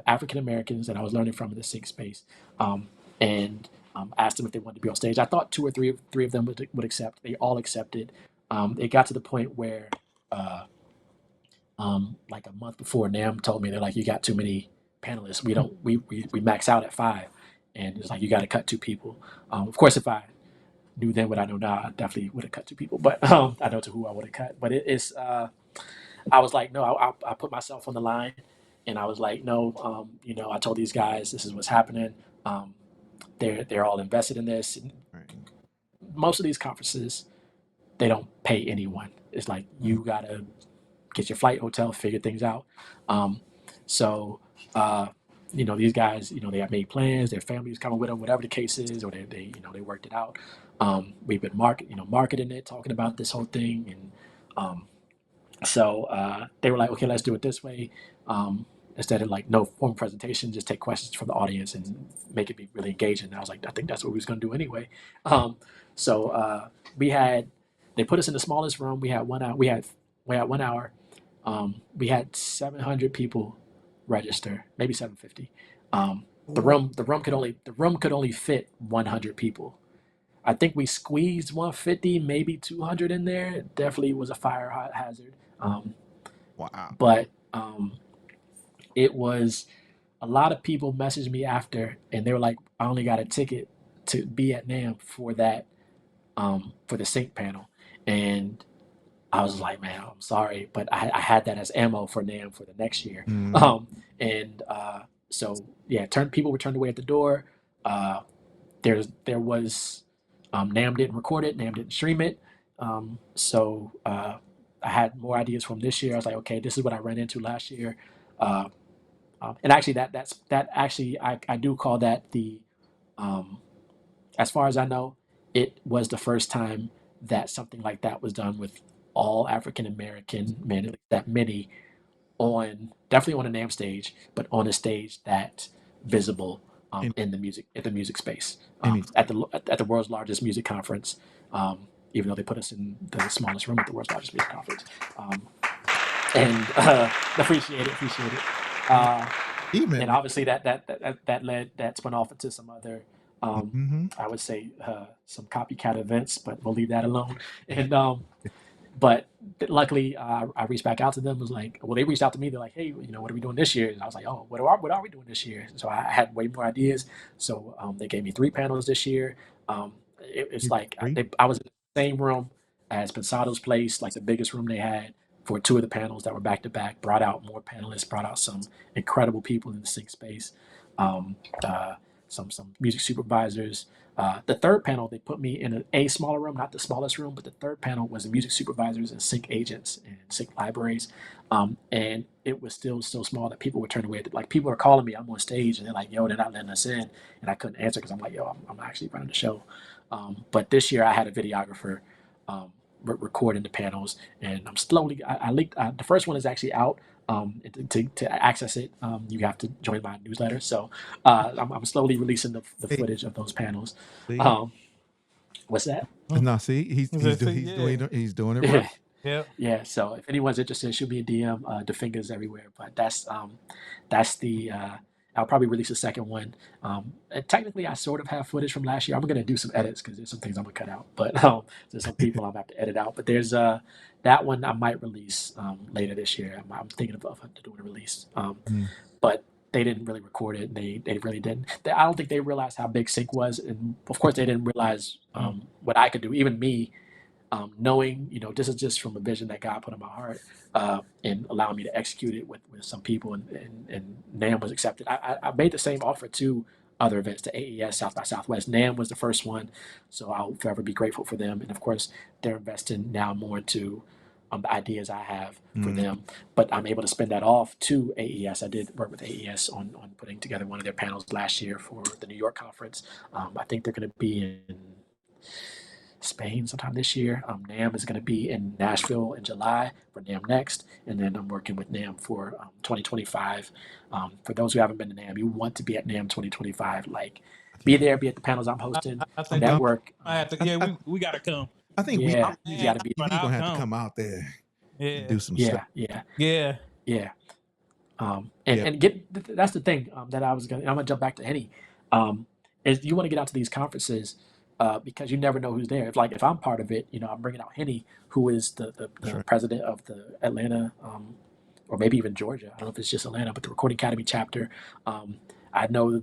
African Americans that I was learning from in the sync space, and asked them if they wanted to be on stage. I thought two or three of them would accept. They all accepted. It got to the point where, like a month before, NAM told me they're like, "You got too many panelists. We max out at 5," and it's like you got to cut 2 people. Of course, if I knew then what I know now, I definitely would have cut 2 people. But I know to who I would have cut. But it's I was like, no, I put myself on the line, and I was like, no, I told these guys this is what's happening. They're all invested in this. And Right. most of these conferences, they don't pay anyone. It's like you gotta get your flight, hotel, figure things out. So these guys, they have made plans. Their families coming with them, whatever the case is, or they worked it out. We've been marketing it, talking about this whole thing, and so they were like, okay, let's do it this way. Instead of like no formal presentation, just take questions from the audience and make it be really engaging. And I was like, I think that's what we was going to do anyway. So they put us in the smallest room. We had 1 hour. We had 1 hour. We had 700 people register, maybe 750. The room could only fit 100 people. I think we squeezed 150, maybe 200 in there. It definitely was a fire hazard. Wow. But it was a lot of people messaged me after, and they were like, I only got a ticket to be at NAM for that, for the sync panel. And I was like, man, I'm sorry, but I had that as ammo for NAM for the next year. So yeah, people were turned away at the door. There was NAM didn't record it, NAM didn't stream it. So I had more ideas from this year. I was like, okay, this is what I ran into last year. And actually, I do call that the, as far as I know, it was the first time that something like that was done with all African American men, at least that many, definitely on a NAM stage, but on a stage that visible in the music space, at the world's largest music conference. Even though they put us in the smallest room at the world's largest music conference, and appreciate it. And obviously that spun off into some other, I would say, some copycat events, but we'll leave that alone. And but luckily, I reached back out to them. Was like, well, they reached out to me. They're like, hey, what are we doing this year? And I was like, oh, what are we doing this year? So I had way more ideas. So they gave me 3 panels this year. It's like I was in the same room as Pensado's Place, like the biggest room they had, for 2 of the panels that were back to back. Brought out more panelists. Brought out some incredible people in the sync space. Some music supervisors. The third panel, they put me in a smaller room, not the smallest room, but the third panel was the music supervisors and sync agents and sync libraries. And it was still so small that people were turned away. Like, people are calling me, I'm on stage, and they're like, yo, they're not letting us in. And I couldn't answer because I'm like, yo, I'm actually running the show. But this year I had a videographer recording the panels, and I'm slowly, I leaked, the first one is actually out. To access it, you have to join my newsletter. So I'm slowly releasing the footage of those panels. What's that? No, see, he's doing it right. Yeah. So if anyone's interested, shoot me a DM. Da Fingaz everywhere. But that's the. I'll probably release a second one. And technically, I sort of have footage from last year. I'm gonna do some edits because there's some things I'm gonna cut out. But there's some people I'm gonna have to edit out. But there's that one I might release later this year. I'm thinking of doing a release. But they didn't really record it. They really didn't. I don't think they realized how big Sync was, and of course they didn't realize what I could do. Even me, knowing, this is just from a vision that God put in my heart, and allowing me to execute it with some people, and NAM was accepted. I made the same offer to other events, to AES, South by Southwest. NAM was the first one, so I'll forever be grateful for them. And of course, they're investing now more into the ideas I have for them. But I'm able to spend that off to AES. I did work with AES on putting together one of their panels last year for the New York conference. I think they're going to be in Spain sometime this year. NAM is going to be in Nashville in July for NAM Next, and then I'm working with NAM for 2025. For those who haven't been to NAM, you want to be at NAM 2025. Like, be there, be at the panels I'm hosting, I think network. I have to. We got to come. I think Yeah, we you got to be. He's gonna have to come out there and do some stuff. Yeah. Yeah. Yeah, And that's the thing that I'm gonna jump back to Henny, is you want to get out to these conferences because you never know who's there. If I'm part of it, I'm bringing out Henny, who is that's the right. president of the Atlanta, or maybe even Georgia. I don't know if it's just Atlanta, but the Recording Academy chapter. Um, I know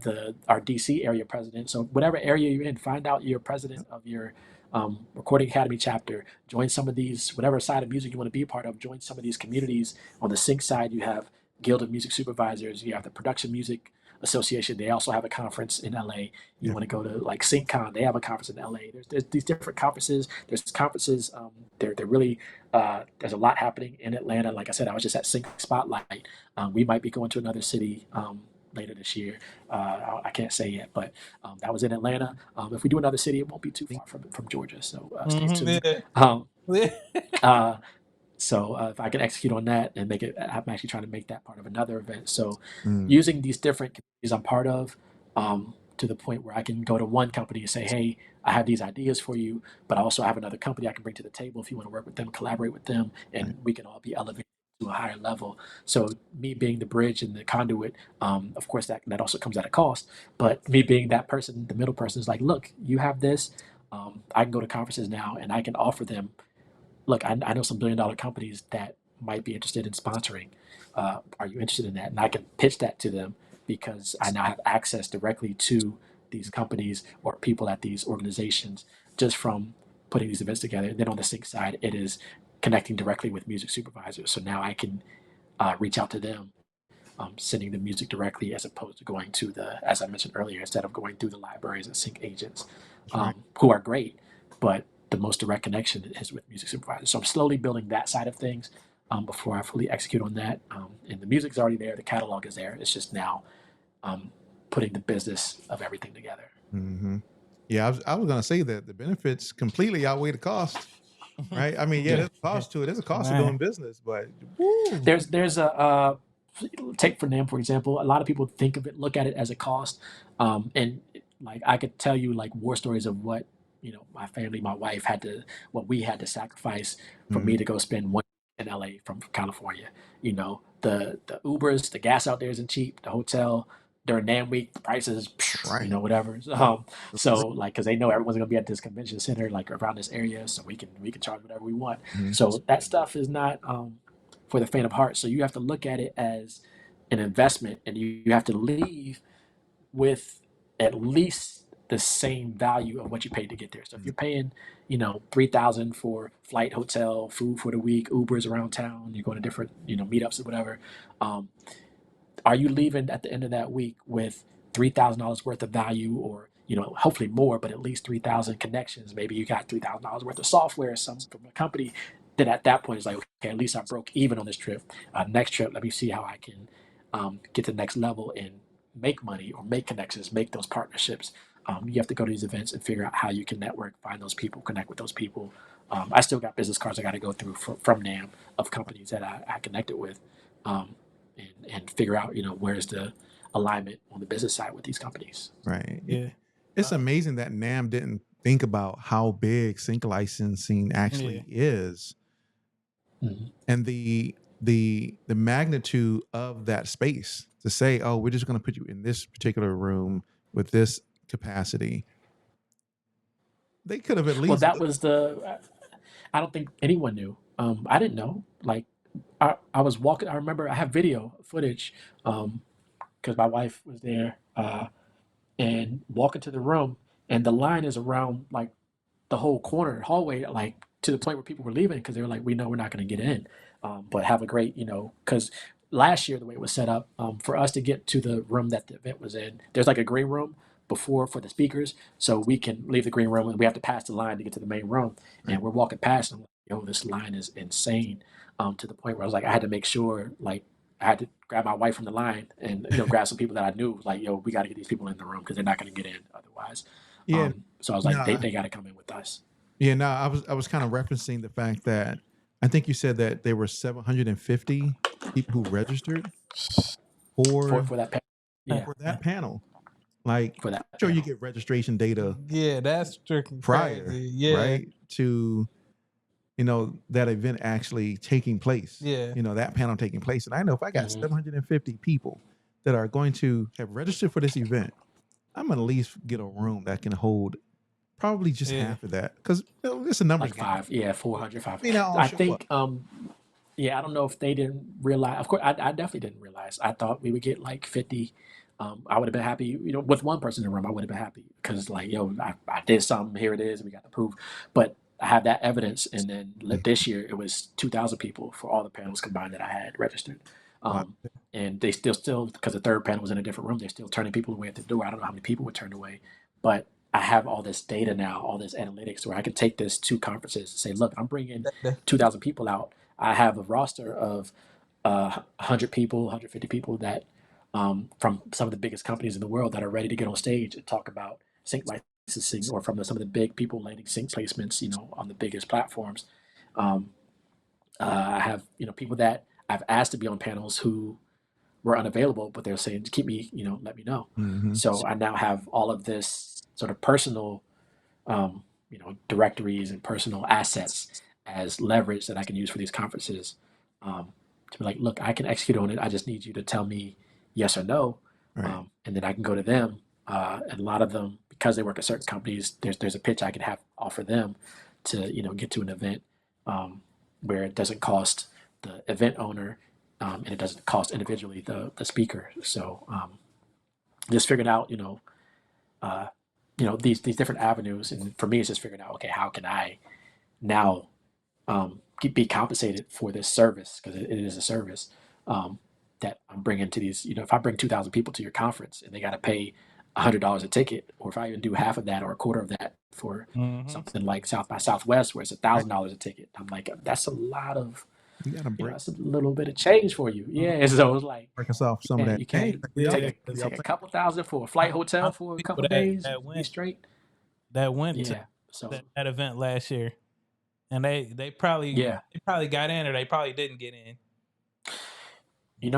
our DC area president. So whatever area you're in, find out your president of your Recording Academy chapter. Join some of these, whatever side of music you want to be a part of. Join some of these communities. On the sync side, you have Guild of Music Supervisors. You have the Production Music Association. They also have a conference in LA. You Yeah, want to go to like SyncCon. They have a conference in LA. There's these different conferences. There's conferences. They're really there's a lot happening in Atlanta. Like I said, I was just at Sync Spotlight. We might be going to another city later this year. I can't say yet, but that was in Atlanta. If we do another city, it won't be too far from Georgia. So stay tuned. Yeah. Um, Yeah. uh, so if I can execute on that and make it, I'm actually trying to make that part of another event. So mm, using these different communities I'm part of, to the point where I can go to one company and say, hey, I have these ideas for you, but I also have another company I can bring to the table if you want to work with them, collaborate with them, right, and we can all be elevated to a higher level. So me being the bridge and the conduit, of course that also comes at a cost, but me being that person, the middle person is like, look, you have this. I can go to conferences now and I can offer them, look, I know some billion-dollar companies that might be interested in sponsoring. Are you interested in that? And I can pitch that to them because I now have access directly to these companies or people at these organizations just from putting these events together. And then on the sync side, it is connecting directly with music supervisors. So now I can reach out to them, sending the music directly as opposed to going to as I mentioned earlier, instead of going through the libraries and sync agents, that's right. who are great, but the most direct connection is with music supervisors. So I'm slowly building that side of things before I fully execute on that. And the music's already there, the catalog is there. It's just now um, putting the business of everything together. Hmm. Yeah, I was gonna say that the benefits completely outweigh the cost, right? I mean, yeah, Yeah. there's a cost to it. There's a cost of Man. doing business, but woo, There's a take for NAM, for example. A lot of people look at it as a cost, and like I could tell you like war stories of what my family, my wife what we had to sacrifice for mhm, me to go spend one in LA from California. The Ubers, the gas out there isn't cheap. The hotel during NAM week, the prices, right. whatever. So like, because they know everyone's gonna be at this convention center, like around this area, so we can charge whatever we want. Mhm, So that stuff is not for the faint of heart. So you have to look at it as an investment, and you have to leave with at least the same value of what you paid to get there. So if mhm, you're paying, 3,000 for flight, hotel, food for the week, Ubers around town, you're going to different, meetups or whatever. Um, are you leaving at the end of that week with $3,000 worth of value, or hopefully more, but at least 3,000 connections? Maybe you got $3,000 worth of software some from a company. Then at that point it's like, okay, at least I broke even on this trip. Next trip, let me see how I can get to the next level and make money or make connections, make those partnerships. You have to go to these events and figure out how you can network, find those people, connect with those people. I still got business cards I got to go through from NAM of companies that I connected with. Um, and figure out where's the alignment on the business side with these companies. right. Yeah. It's amazing that NAM didn't think about how big sync licensing Yeah. actually is, Mhm. and the magnitude of that space to say, oh, we're just going to put you in this particular room with this capacity. They could have at Well, least that was I don't think anyone knew. I didn't know. Like, I was walking. I remember I have video footage because my wife was there and walking to the room, and the line is around like the whole corner hallway, like to the point where people were leaving because they were like, we know we're not going to get in, but have a great, because last year the way it was set up, for us to get to the room that the event was in, there's like a green room before for the speakers, so we can leave the green room and we have to pass the line to get to the main room, right. and we're walking past and I'm like, yo, this line is insane, to the point where I was like, I had to make sure, like, I had to grab my wife from the line and grab some people that I knew, like, yo, we got to get these people in the room because they're not going to get in otherwise. Yeah, So I was like, no, they got to come in with us. yeah, no. I was kind of referencing the fact that I think you said that there were 750 people who registered for for for that yeah, for yeah, that panel. Like, for that I'm sure you panel. get registration data Yeah, that's freaking prior, crazy. Yeah. right, to that event actually taking place. Yeah. That panel taking place. And I know if I got Mhm. 750 people that are going to have registered for this event, I'm going to at least get a room that can hold probably just Yeah. half of that. Because it's a numbers Like game. 5, yeah, 400, I 5. mean, I'll I show up. think, yeah, I don't know if they didn't realize. Of course, I definitely didn't realize. I thought we would get like 50. I would have been happy, with one person in the room. I would have been happy because, like, yo, I did something. Here it is. We got the proof. But I have that evidence. And then this year, it was 2,000 people for all the panels combined that I had registered. Wow. And they still, because the third panel was in a different room, they're still turning people away at the door. I don't know how many people were turned away, but I have all this data now, all this analytics, where I can take this to conferences and say, look, I'm bringing 2,000 people out. I have a roster of 100 people, 150 people that from some of the biggest companies in the world that are ready to get on stage and talk about sync licensing, or from some of the big people landing sync placements, on the biggest platforms. Um, I have people that I've asked to be on panels who were unavailable, but they're saying, keep me, let me know. Mm-hmm. So I now have all of this sort of personal directories and personal assets as leverage that I can use for these conferences, to be like, look, I can execute on it. I just need you to tell me yes or no, Right. and then I can go to them. And a lot of them, because they work at certain companies, there's a pitch I can offer them to get to an event, where it doesn't cost the event owner, and it doesn't cost individually the speaker. So just figuring out uh, these different avenues, and for me it's just figuring out, okay, how can I now be compensated for this service, because it is a service, that I'm bringing to these. If I bring 2,000 people to your conference and they got to pay $100 a ticket, or if I even do half of that or a quarter of that for something like South by Southwest, where it's $1,000 a ticket, I'm like, that's a lot of, You got to break that's a little bit of change for you. Yeah, so it's like, us off some of that. you can't Yeah. take a couple thousand for a flight hotel for a People couple of days that and be went straight. to Yeah. So that event last year, and they probably yeah, got in, or they probably didn't get in.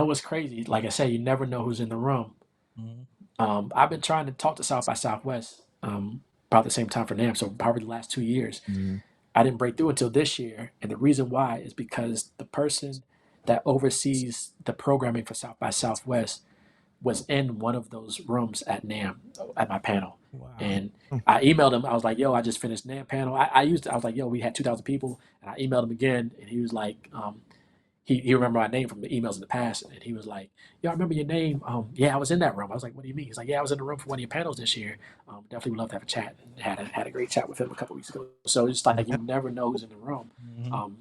what's crazy? Like I said, you never know who's in the room. Mm-hmm. I've been trying to talk to South by Southwest, about the same time for NAM, so probably the last 2 years. Mm-hmm. I didn't break through until this year, and the reason why is because the person that oversees the programming for South by Southwest was in one of those rooms at NAM, at my panel. Wow. And I emailed him. I was like, yo, I just finished NAM panel. I was like, yo, we had 2,000 people. And I emailed him again. And he was like, he remembered my name from the emails in the past. And he was like, yo, I remember your name. Yeah, I was in that room. I was like, what do you mean? He's like, yeah, I was in the room for one of your panels this year. Definitely would love to have a chat. And had a great chat with him a couple weeks ago. So it's like, you never know who's in the room.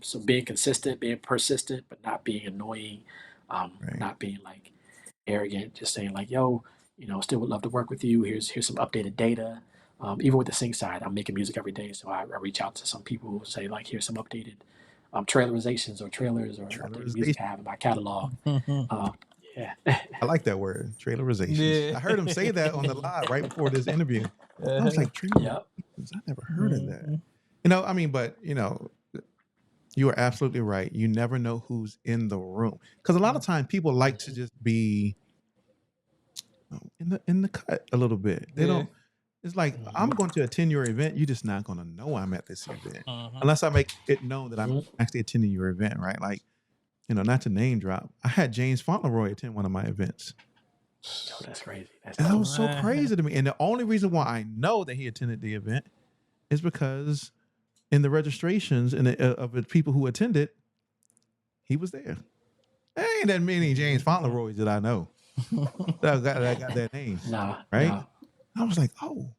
So being consistent, being persistent, but not being annoying, Right. not being like arrogant, just saying like, yo, still would love to work with you. Here's some updated data. Even with the sync side, I'm making music every day, so I reach out to some people who say like, here's some updated trailerizations or trailers or updated music I have in my catalog. Yeah. I like that word, trailerizations. Yeah. I heard him say that on the live right before this interview. I was like, trailerizations? Yep. I never heard of that. I mean, but you are absolutely right. You never know who's in the room, because a lot of times people like to just be in the cut a little bit. They don't. It's like, I'm going to attend your event. You're just not going to know I'm at this event unless I make it known that I'm actually attending your event, right? Like, not to name drop, I had James Fauntleroy attend one of my events. Oh, that's crazy. And that was so crazy to me. And the only reason why I know that he attended the event is because in the registrations of the people who attended, he was there. There ain't that many James Fauntleroys that I know that got that name. Nah, right? nah. I was like, oh,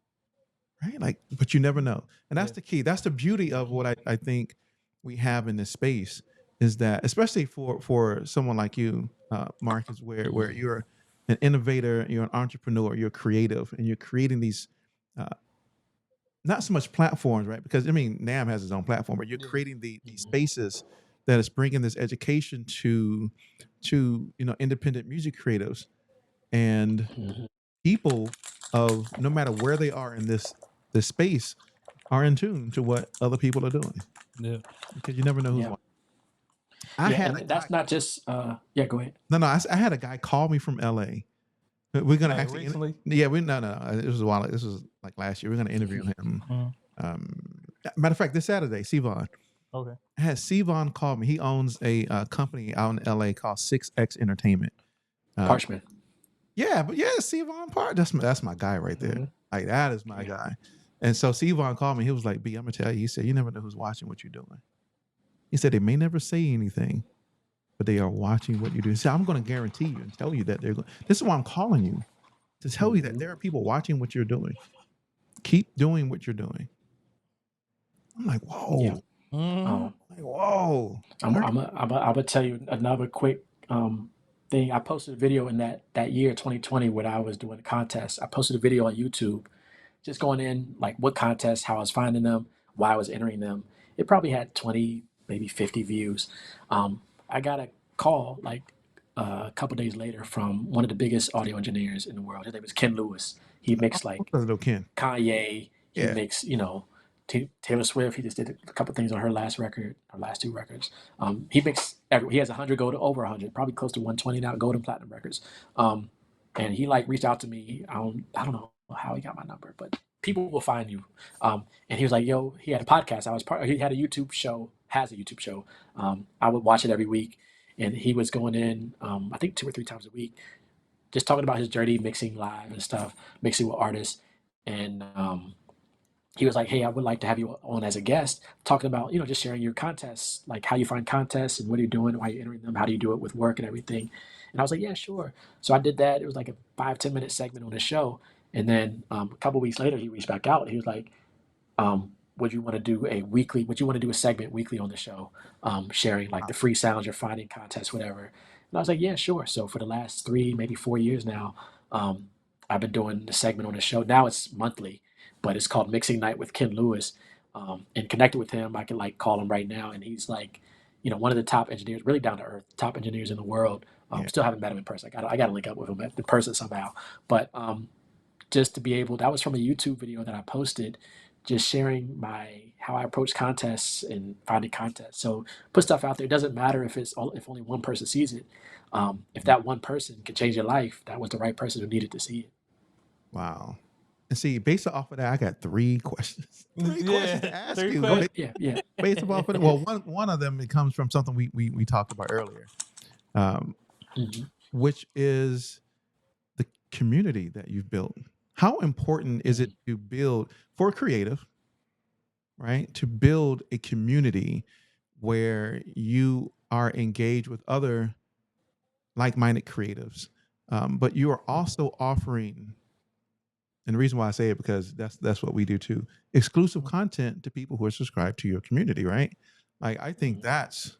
right? Like, but you never know. And that's the key. That's the beauty of what I think we have in this space, is that, especially for someone like you, Marcus, where you're an innovator, you're an entrepreneur, you're creative, and you're creating these, not so much platforms, right? Because I mean, NAM has its own platform, but you're creating these spaces that is bringing this education to independent music creatives and people of no matter where they are in this space are in tune to what other people are doing. Yeah. Because you never know who's watching. And that's not just go ahead. No, I had a guy call me from LA. We're gonna actually recently? no. It was a while. This was like last year. We're gonna interview him. Matter of fact, this Saturday, Vaughan. Okay. I had Vaughan call me. He owns a company out in LA called 6X Entertainment. Parchment. Yeah, but yeah, Vaughan Part. That's my guy right there. Mm-hmm. Like that is my guy. And so Vaughan called me. He was like, "B, I'm gonna tell you." He said, "You never know who's watching what you're doing." He said they may never say anything, but they are watching what you do. He said, "I'm going to guarantee you and tell you that they're going." This is why I'm calling you to tell you that there are people watching what you're doing. Keep doing what you're doing. I'm like, whoa. Yeah. Like, whoa. I'm gonna tell you another quick thing. I posted a video in that year 2020 when I was doing the contest. I posted a video on YouTube, just going in like what contests, how I was finding them, why I was entering them. It probably had 20, maybe 50 views. I got a call like a couple days later from one of the biggest audio engineers in the world. His name is Ken Lewis. He mixed like Little Ken. Kanye. He Yeah. makes, Taylor Swift. He just did a couple things on her last record, her last two records. He makes he has 100 gold, over 100, probably close to 120 now, gold and platinum records. And he like reached out to me. I don't know how he got my number, but people will find you. And he was like, "Yo," he had a podcast. He had a YouTube show, has a YouTube show. I would watch it every week, and he was going in, I think 2 or 3 times a week, just talking about his journey mixing live and stuff, mixing with artists. And he was like, "Hey, I would like to have you on as a guest, talking about, just sharing your contests, like how you find contests and what are you doing, why you're entering them, how do you do it with work and everything." And I was like, "Yeah, sure." So I did that. It was like a 5-10 minute segment on the show. And then a couple weeks later, he reached back out. He was like, would you want to do a segment weekly on the show, sharing like the free sounds you're finding, contests, whatever. And I was like, "Yeah, sure." So for the last 3, maybe 4 years now, I've been doing the segment on the show. Now it's monthly, but it's called Mixing Night with Ken Lewis. And connected with him, I can like call him right now, and he's like, one of the top engineers, really down to earth, top engineers in the world. Still haven't met him in person. I got to link up with him in person somehow. But just to be able, that was from a YouTube video that I posted, just sharing how I approach contests and finding contests. So put stuff out there. It doesn't matter if only one person sees it. If that one person can change your life, that was the right person who needed to see it. Wow. And see, based off of that, I got 3 questions. 3 questions to ask you. Yeah. Based off of it. Well, one of them, it comes from something we talked about earlier, which is the community that you've built. How important is it to build for a creative, right? To build a community where you are engaged with other like-minded creatives, but you are also offering, and the reason why I say it because that's what we do too, exclusive content to people who are subscribed to your community, right? Like I think that's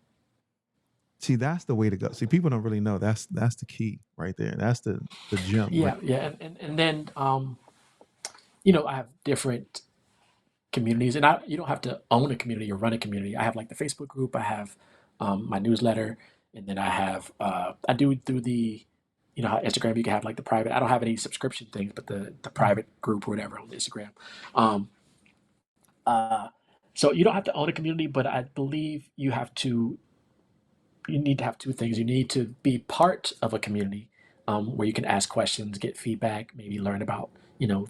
the way to go. See, people don't really know that's the key right there. That's the gem. Yeah, Right? yeah, and then I have different communities, and you don't have to own a community or run a community. I have like the Facebook group. I have my newsletter, and then I have I do through the how Instagram you can have like the private. I don't have any subscription things, but the private group or whatever on Instagram. Um, so you don't have to own a community, but I believe you need to have two things. You need to be part of a community where you can ask questions, get feedback, maybe learn about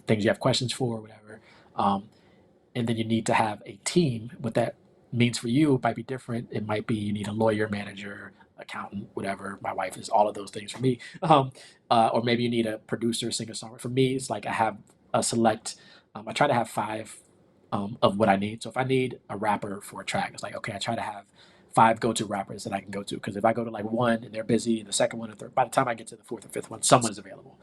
things you have questions for, or whatever. And then you need to have a team. What that means for you might be different. It might be you need a lawyer, manager, accountant, whatever. My wife is all of those things for me. Or maybe you need a producer, singer, songwriter. For me, it's like I have a select. I try to have 5 of what I need. So if I need a rapper for a track, it's like okay, I try to have 5 go-to rappers that I can go to, because if I go to like one and they're busy, and the second one and third, by the time I get to the 4th or 5th one, someone's available.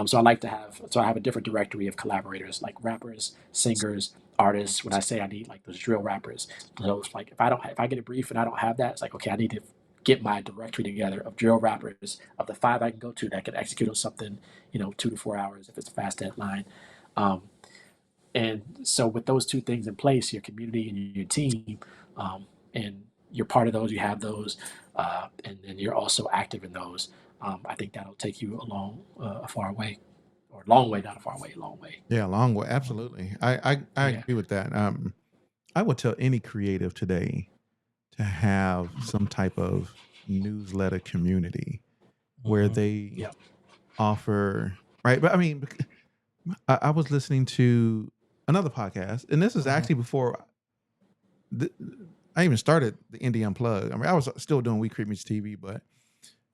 So I have a different directory of collaborators, like rappers, singers, artists. When I say I need like those drill rappers, so it's like if I get a brief and I don't have that, it's like okay, I need to get my directory together of drill rappers, of the 5 I can go to that can execute on something, 2 to 4 hours if it's a fast deadline. And so with those 2 things in place, your community and your team, and you're part of those, you have those, and then you're also active in those. I think that'll take you a far way, or a long way, not a far way, a long way. Yeah, a long way. Absolutely. I agree with that. I would tell any creative today to have some type of newsletter community where they offer, right? But I mean, I was listening to another podcast, and this is actually before I even started the Indie Unplugged. I mean, I was still doing We Creep Meets TV, but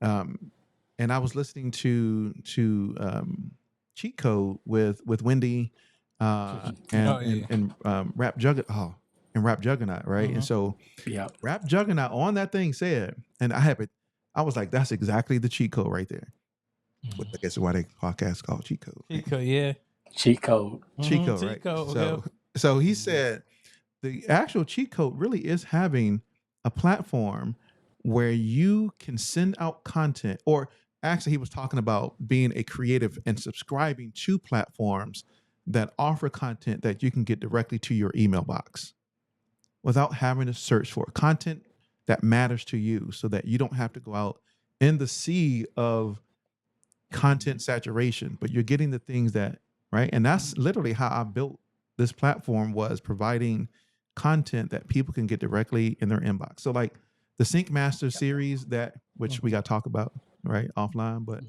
and I was listening to Cheat Code with Wendy and Rap Juggernaut and Rap Juggernaut, right? And so Yeah. Rap Juggernaut on that thing said, and I was like, that's exactly the cheat code right there. Which I guess is why they podcast called Cheat Code. Cheat code, yeah. Cheat code. Cheat code, Cheat right? code, So he said the actual cheat code really is having a platform where you can send out content, or actually he was talking about being a creative and subscribing to platforms that offer content that you can get directly to your email box without having to search for content that matters to you, so that you don't have to go out in the sea of content saturation, but you're getting the things that, right? And that's literally how I built this platform, was providing content that people can get directly in their inbox. So like the Sync Master series, that which we got to talk about right offline, but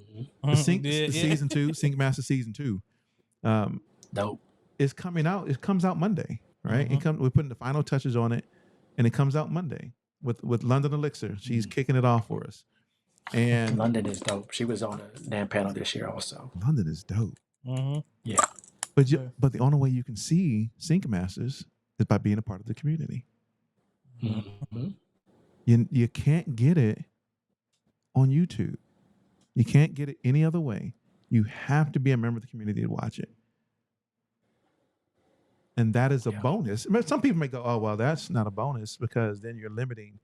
the season 2, Sync Master season 2, Dope. is coming out. It comes out Monday, right? We're putting the final touches on it, and it comes out Monday with London Elixir. She's kicking it off for us. And London is dope. She was on a NAM panel this year also. London is dope. Yeah. But the only way you can see Sync Masters is by being a part of the community. You can't get it on YouTube. You can't get it any other way. You have to be a member of the community to watch it. And that is a bonus. I mean, some people may go, oh, well, that's not a bonus because then you're limiting.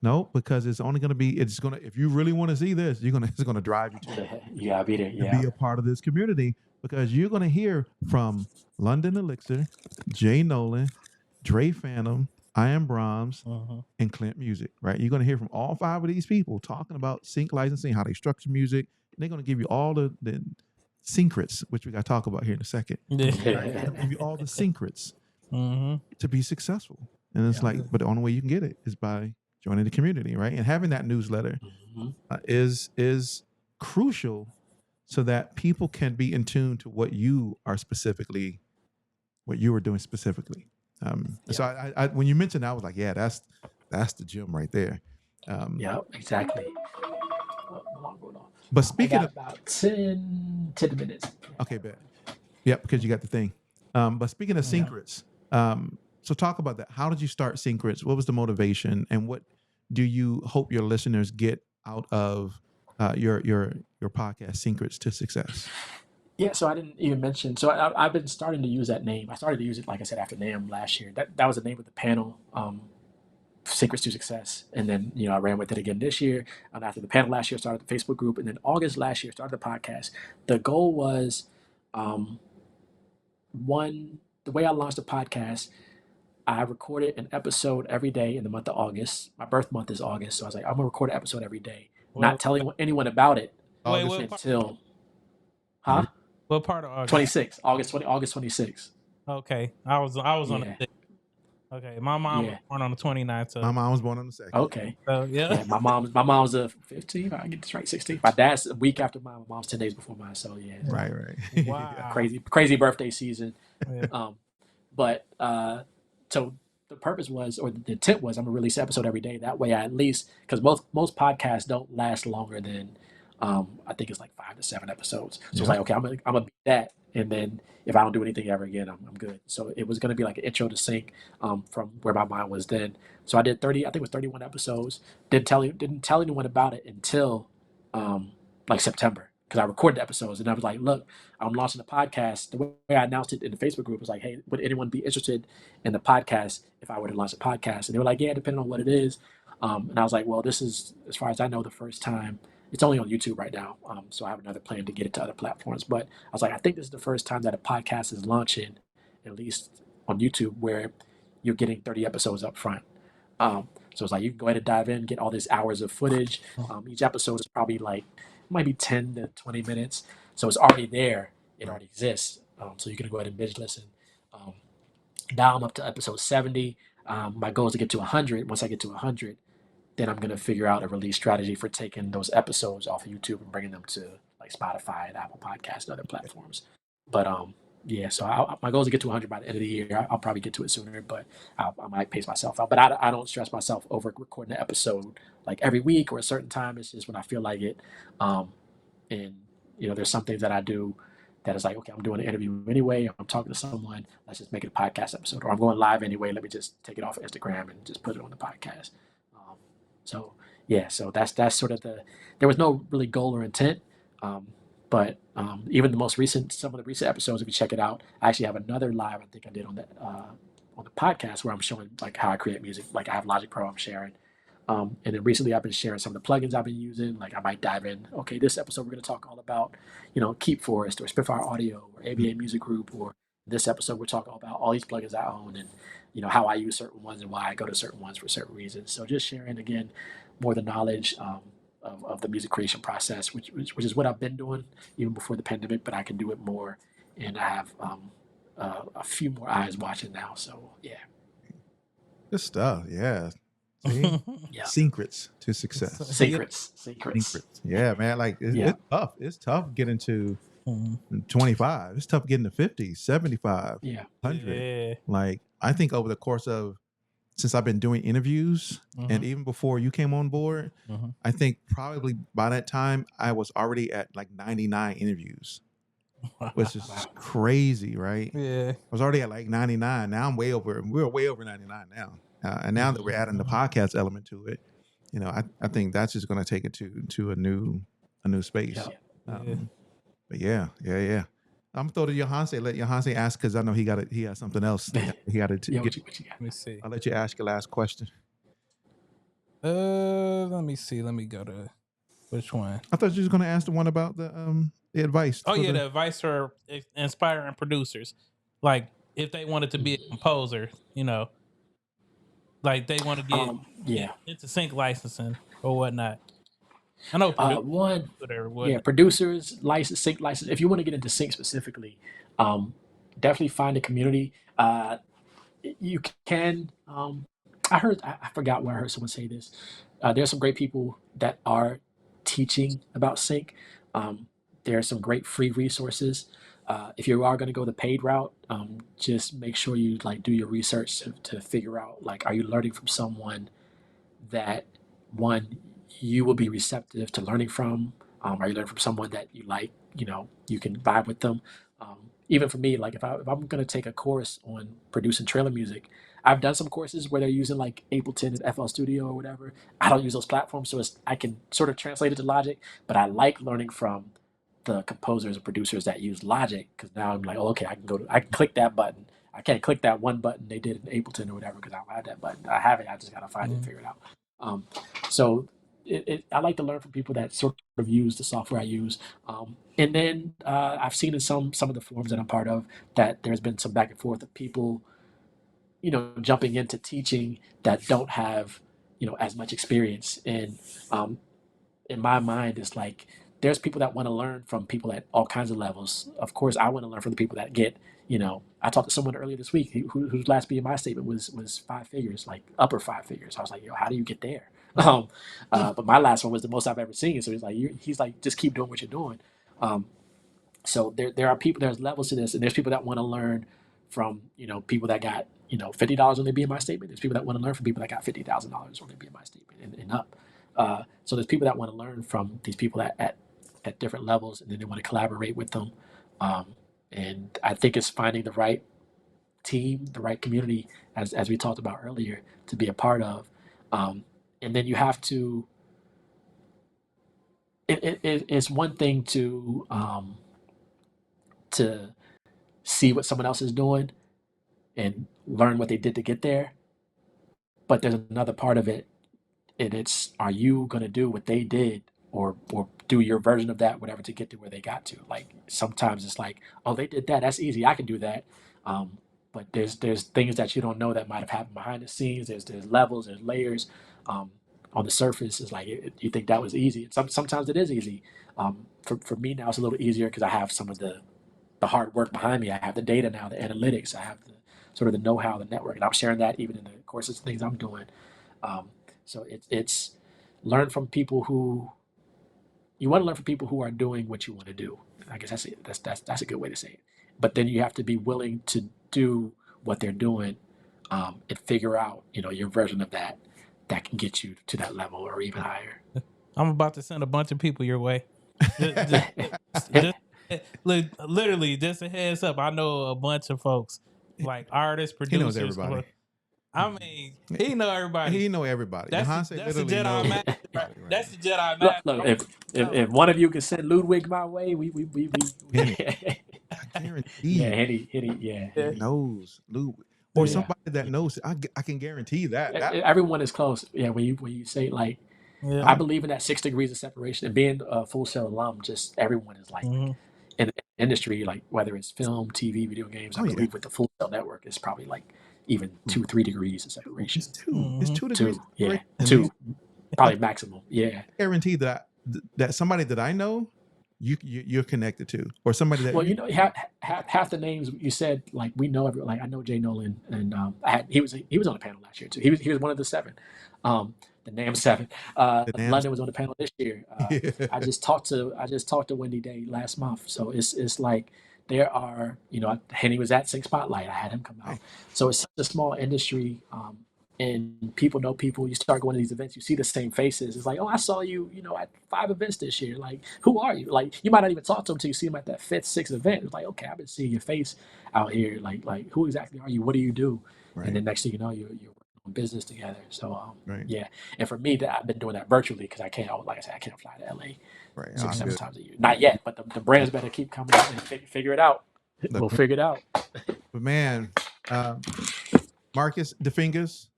No, because it's only going to be, if you really want to see this, it's going to drive you to it. You gotta be there. To be a part of this community, because you're going to hear from London Elixir, Jay Nolan, Dre Phantom, I Am Brahms, and Clint Music, right? You're going to hear from all 5 of these people talking about sync licensing, how they structure music. And they're going to give you all the Syncrets, which we got to talk about here in a second. Right? Give you all the Syncrets to be successful. And it's but the only way you can get it is by joining the community, right? And having that newsletter is crucial, so that people can be in tune to what you are doing specifically. So I when you mentioned that, I was like, yeah, that's the gym right there. Yeah, exactly. But speaking of about 10 minutes. Okay, bet. Yep, because you got the thing. But speaking of Syncrets, so talk about that. How did you start Syncrets? What was the motivation, and what do you hope your listeners get out of your podcast, Syncrets to Success? Yeah, so I didn't even mention. So I've been starting to use that name. I started to use it, like I said, after NAM last year. That was the name of the panel, Syncrets to Success. And then, I ran with it again this year. And after the panel last year, started the Facebook group. And then August last year, started the podcast. The goal was, the way I launched the podcast, I recorded an episode every day in the month of August. My birth month is August. So I was like, I'm going to record an episode every day. Not telling anyone about it until... Huh? What part of August? 26, August 26. Okay, I was on the 6th. Okay, my mom was born on the 29th. So. My mom was born on the 2nd. Okay, so my mom's a 15. I get this right, 16. My dad's a week after mine. My mom's 10 days before mine. So right. Wow, crazy birthday season. But so the purpose was, or the intent was, I'm gonna release an episode every day. That way, I at least, because most podcasts don't last longer than. I think it's like 5 to 7 episodes. So it's like, okay, I'm gonna beat that, and then if I don't do anything ever again, I'm good. So it was gonna be like an intro to sync, from where my mind was then. So I did 30. I think it was 31 episodes. Didn't tell anyone about it until like September, because I recorded the episodes, and I was like, look, I'm launching a podcast. The way I announced it in the Facebook group was like, hey, would anyone be interested in the podcast if I were to launch a podcast? And they were like, yeah, depending on what it is. And I was like, well, this is, as far as I know, the first time. It's only on YouTube right now, so I have another plan to get it to other platforms. But I was like, I think this is the first time that a podcast is launching, at least on YouTube, where you're getting 30 episodes up front. So it's like, you can go ahead and dive in, get all these hours of footage. Each episode is probably might be 10 to 20 minutes. So it's already there. It already exists. So you can go ahead and binge listen. Now I'm up to episode 70. My goal is to get to 100. Once I get to 100, then I'm going to figure out a release strategy for taking those episodes off of YouTube and bringing them to like Spotify and Apple Podcasts and other platforms. But yeah, so my goal is to get to 100 by the end of the year. I'll probably get to it sooner, but I might pace myself out. But I don't stress myself over recording an episode like every week or a certain time. It's just when I feel like it. Um, and there's some things that I do that is like, okay, I'm doing an interview anyway. I'm talking to someone. Let's just make it a podcast episode, or I'm going live anyway. Let me just take it off Instagram and just put it on the podcast. Um, so yeah, so that's sort of there was no really goal or intent. But even some of the recent episodes, if you check it out, I actually have another live I think I did on the podcast where I'm showing like how I create music. Like I have Logic Pro I'm sharing. And then recently I've been sharing some of the plugins I've been using. Like I might dive in, okay, this episode we're going to talk all about, Keep Forest or Spitfire Audio or ABA Music Group, or this episode we're talking about all these plugins I own and, how I use certain ones and why I go to certain ones for certain reasons. So just sharing, again, more the knowledge of the music creation process, which is what I've been doing even before the pandemic, but I can do it more. And I have a few more eyes watching now. So, yeah. Good stuff. Yeah. See? Yeah. Secrets to success. Secrets. Yeah, man. Like Yeah. it's tough. It's tough getting to 25. It's tough getting to 50, 75, Yeah. 100. Yeah. Like I think over the course of since I've been doing interviews and even before you came on board, I think probably by that time I was already at like 99 interviews, which is crazy, right? Yeah. I was already at like 99. Now we're way over 99 now. And now that we're adding the podcast element to it, I think that's just going to take it to a new space. Yeah. But yeah. I'm gonna throw to Yohance. Let Yohance ask because I know he has something else. He got to Yeah, get. what you got? Let me see. I'll let you ask your last question. Let me see. Let me go to which one? I thought you was gonna ask the one about the advice. Oh yeah, the advice for inspiring producers. Like if they wanted to be a composer, like they want to get into sync licensing or whatnot. I know producers, sync license. If you want to get into sync specifically, definitely find a community. You can. I forgot where I heard someone say this. There's some great people that are teaching about sync. There are some great free resources. If you are going to go the paid route, just make sure you do your research to figure out are you learning from someone that one you will be receptive to learning from. Are you learning from someone that you like? You can vibe with them. Even for me, if I'm going to take a course on producing trailer music, I've done some courses where they're using Ableton and FL Studio or whatever. I don't use those platforms, so I can sort of translate it to Logic. But I like learning from the composers and producers that use Logic because now I'm like, oh, okay, I can click that button. I can't click that one button they did in Ableton or whatever because I don't have that button. I have it. I just gotta find it and figure it out. So I like to learn from people that sort of use the software I use. And then I've seen in some of the forums that I'm part of that there's been some back and forth of people, jumping into teaching that don't have, as much experience. And in my mind, it's there's people that want to learn from people at all kinds of levels. Of course, I want to learn from the people that get, I talked to someone earlier this week whose last BMI statement was 5 figures, upper 5 figures. I was like, how do you get there? But my last one was the most I've ever seen. So he's like, just keep doing what you're doing. So there are people, there's levels to this, and there's people that want to learn from, people that got, $50 on their BMI statement. There's people that want to learn from people that got $50,000 on their BMI statement and up. So there's people that want to learn from these people at different levels, and then they want to collaborate with them. And I think it's finding the right team, the right community, as we talked about earlier, to be a part of. And then you have to. It's one thing to see what someone else is doing and learn what they did to get there, but there's another part of it, and it's are you going to do what they did or do your version of that, whatever, to get to where they got to. Sometimes it's oh, they did that, that's easy, I can do that. But there's things that you don't know that might have happened behind the scenes. There's levels, there's layers. On the surface, it's you think that was easy. Sometimes it is easy. For me now, it's a little easier because I have some of the hard work behind me. I have the data now, the analytics. I have the sort of the know-how, the network, and I'm sharing that even in the courses, things I'm doing. So it's learn from people who you want to learn from people who are doing what you want to do. I guess that's a good way to say it. but then you have to be willing to do what they're doing, and figure out, your version of that can get you to that level or even higher. I'm about to send a bunch of people your way. Just, look, literally, just a heads up. I know a bunch of folks, like artists, He knows producers. everybody. I mean, he know everybody. He know everybody. That's Yohance the literally knows Jedi Master. everybody, right? That's the Jedi Look, Master. if one of you can send Ludwig my way, we Henny, I guarantee yeah, you, yeah. he knows Lou, or Yeah. somebody that knows. I can guarantee that. Everyone is close. Yeah, when you say like, Yeah. I believe in that 6 degrees of separation, and being a Full Sail alum, just everyone is like Mhm. in the industry, like whether it's film, TV, video games. I Oh, yeah. believe with the Full Sail network, it's probably like even 2-3 degrees of separation. It's two. It's 2 degrees. Two, yeah, separation. 2, probably maximum. Yeah. I guarantee that somebody that I know, you're connected to, or somebody that Well, half the names you said, like we know like I know Jay Nolan, and he was on the panel last year too. He was one of the 7, the name 7. London was on the panel this year. Yeah. I just talked to Wendy Day last month, so it's like there are, Henny was at Sync Spotlight. I had him come out, so it's such a small industry. And people know people. You start going to these events, you see the same faces. It's like, oh, I saw you, at 5 events this year. Like, who are you? Like, you might not even talk to them until you see them at that 5th, 6th event. It's like, okay, I've been seeing your face out here. Like, who exactly are you? What do you do? Right. And then next thing you know, you're working on business together. So, Right. yeah. And for me, I've been doing that virtually because I can't, like I said, I can't fly to LA Right. 6, 7 times a year. Not yet, but the brands better keep coming out and figure it out. We'll figure it out. But man, Marcus Da Fingaz,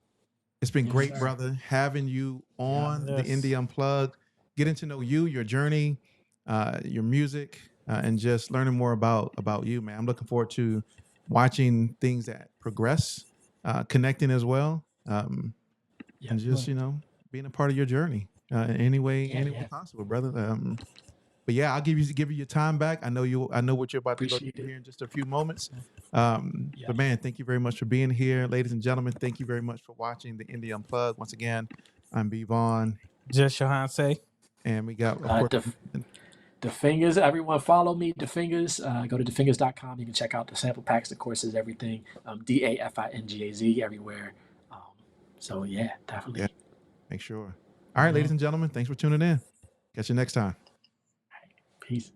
it's been Yes, great, sir. brother, having you on the Yes. Indie Unplugged, getting to know you, your journey, your music, and just learning more about you, man. I'm looking forward to watching things that progress, connecting as well, and just being a part of your journey any way possible, brother. But yeah, I'll give you your time back. I know what you're about to go Appreciate through it. here in just a few moments. But man, thank you very much for being here, ladies and gentlemen. Thank you very much for watching the Indie Unplugged. Once again, I'm Vaughan, Just Yohance. and we got of course. Da Fingaz, everyone follow me, Da Fingaz. Go to dafingaz.com. You can check out the sample packs, the courses, everything. DAFINGAZ everywhere. So yeah, definitely. Yeah, make sure. All right, ladies and gentlemen, thanks for tuning in. Catch you next time. Peace.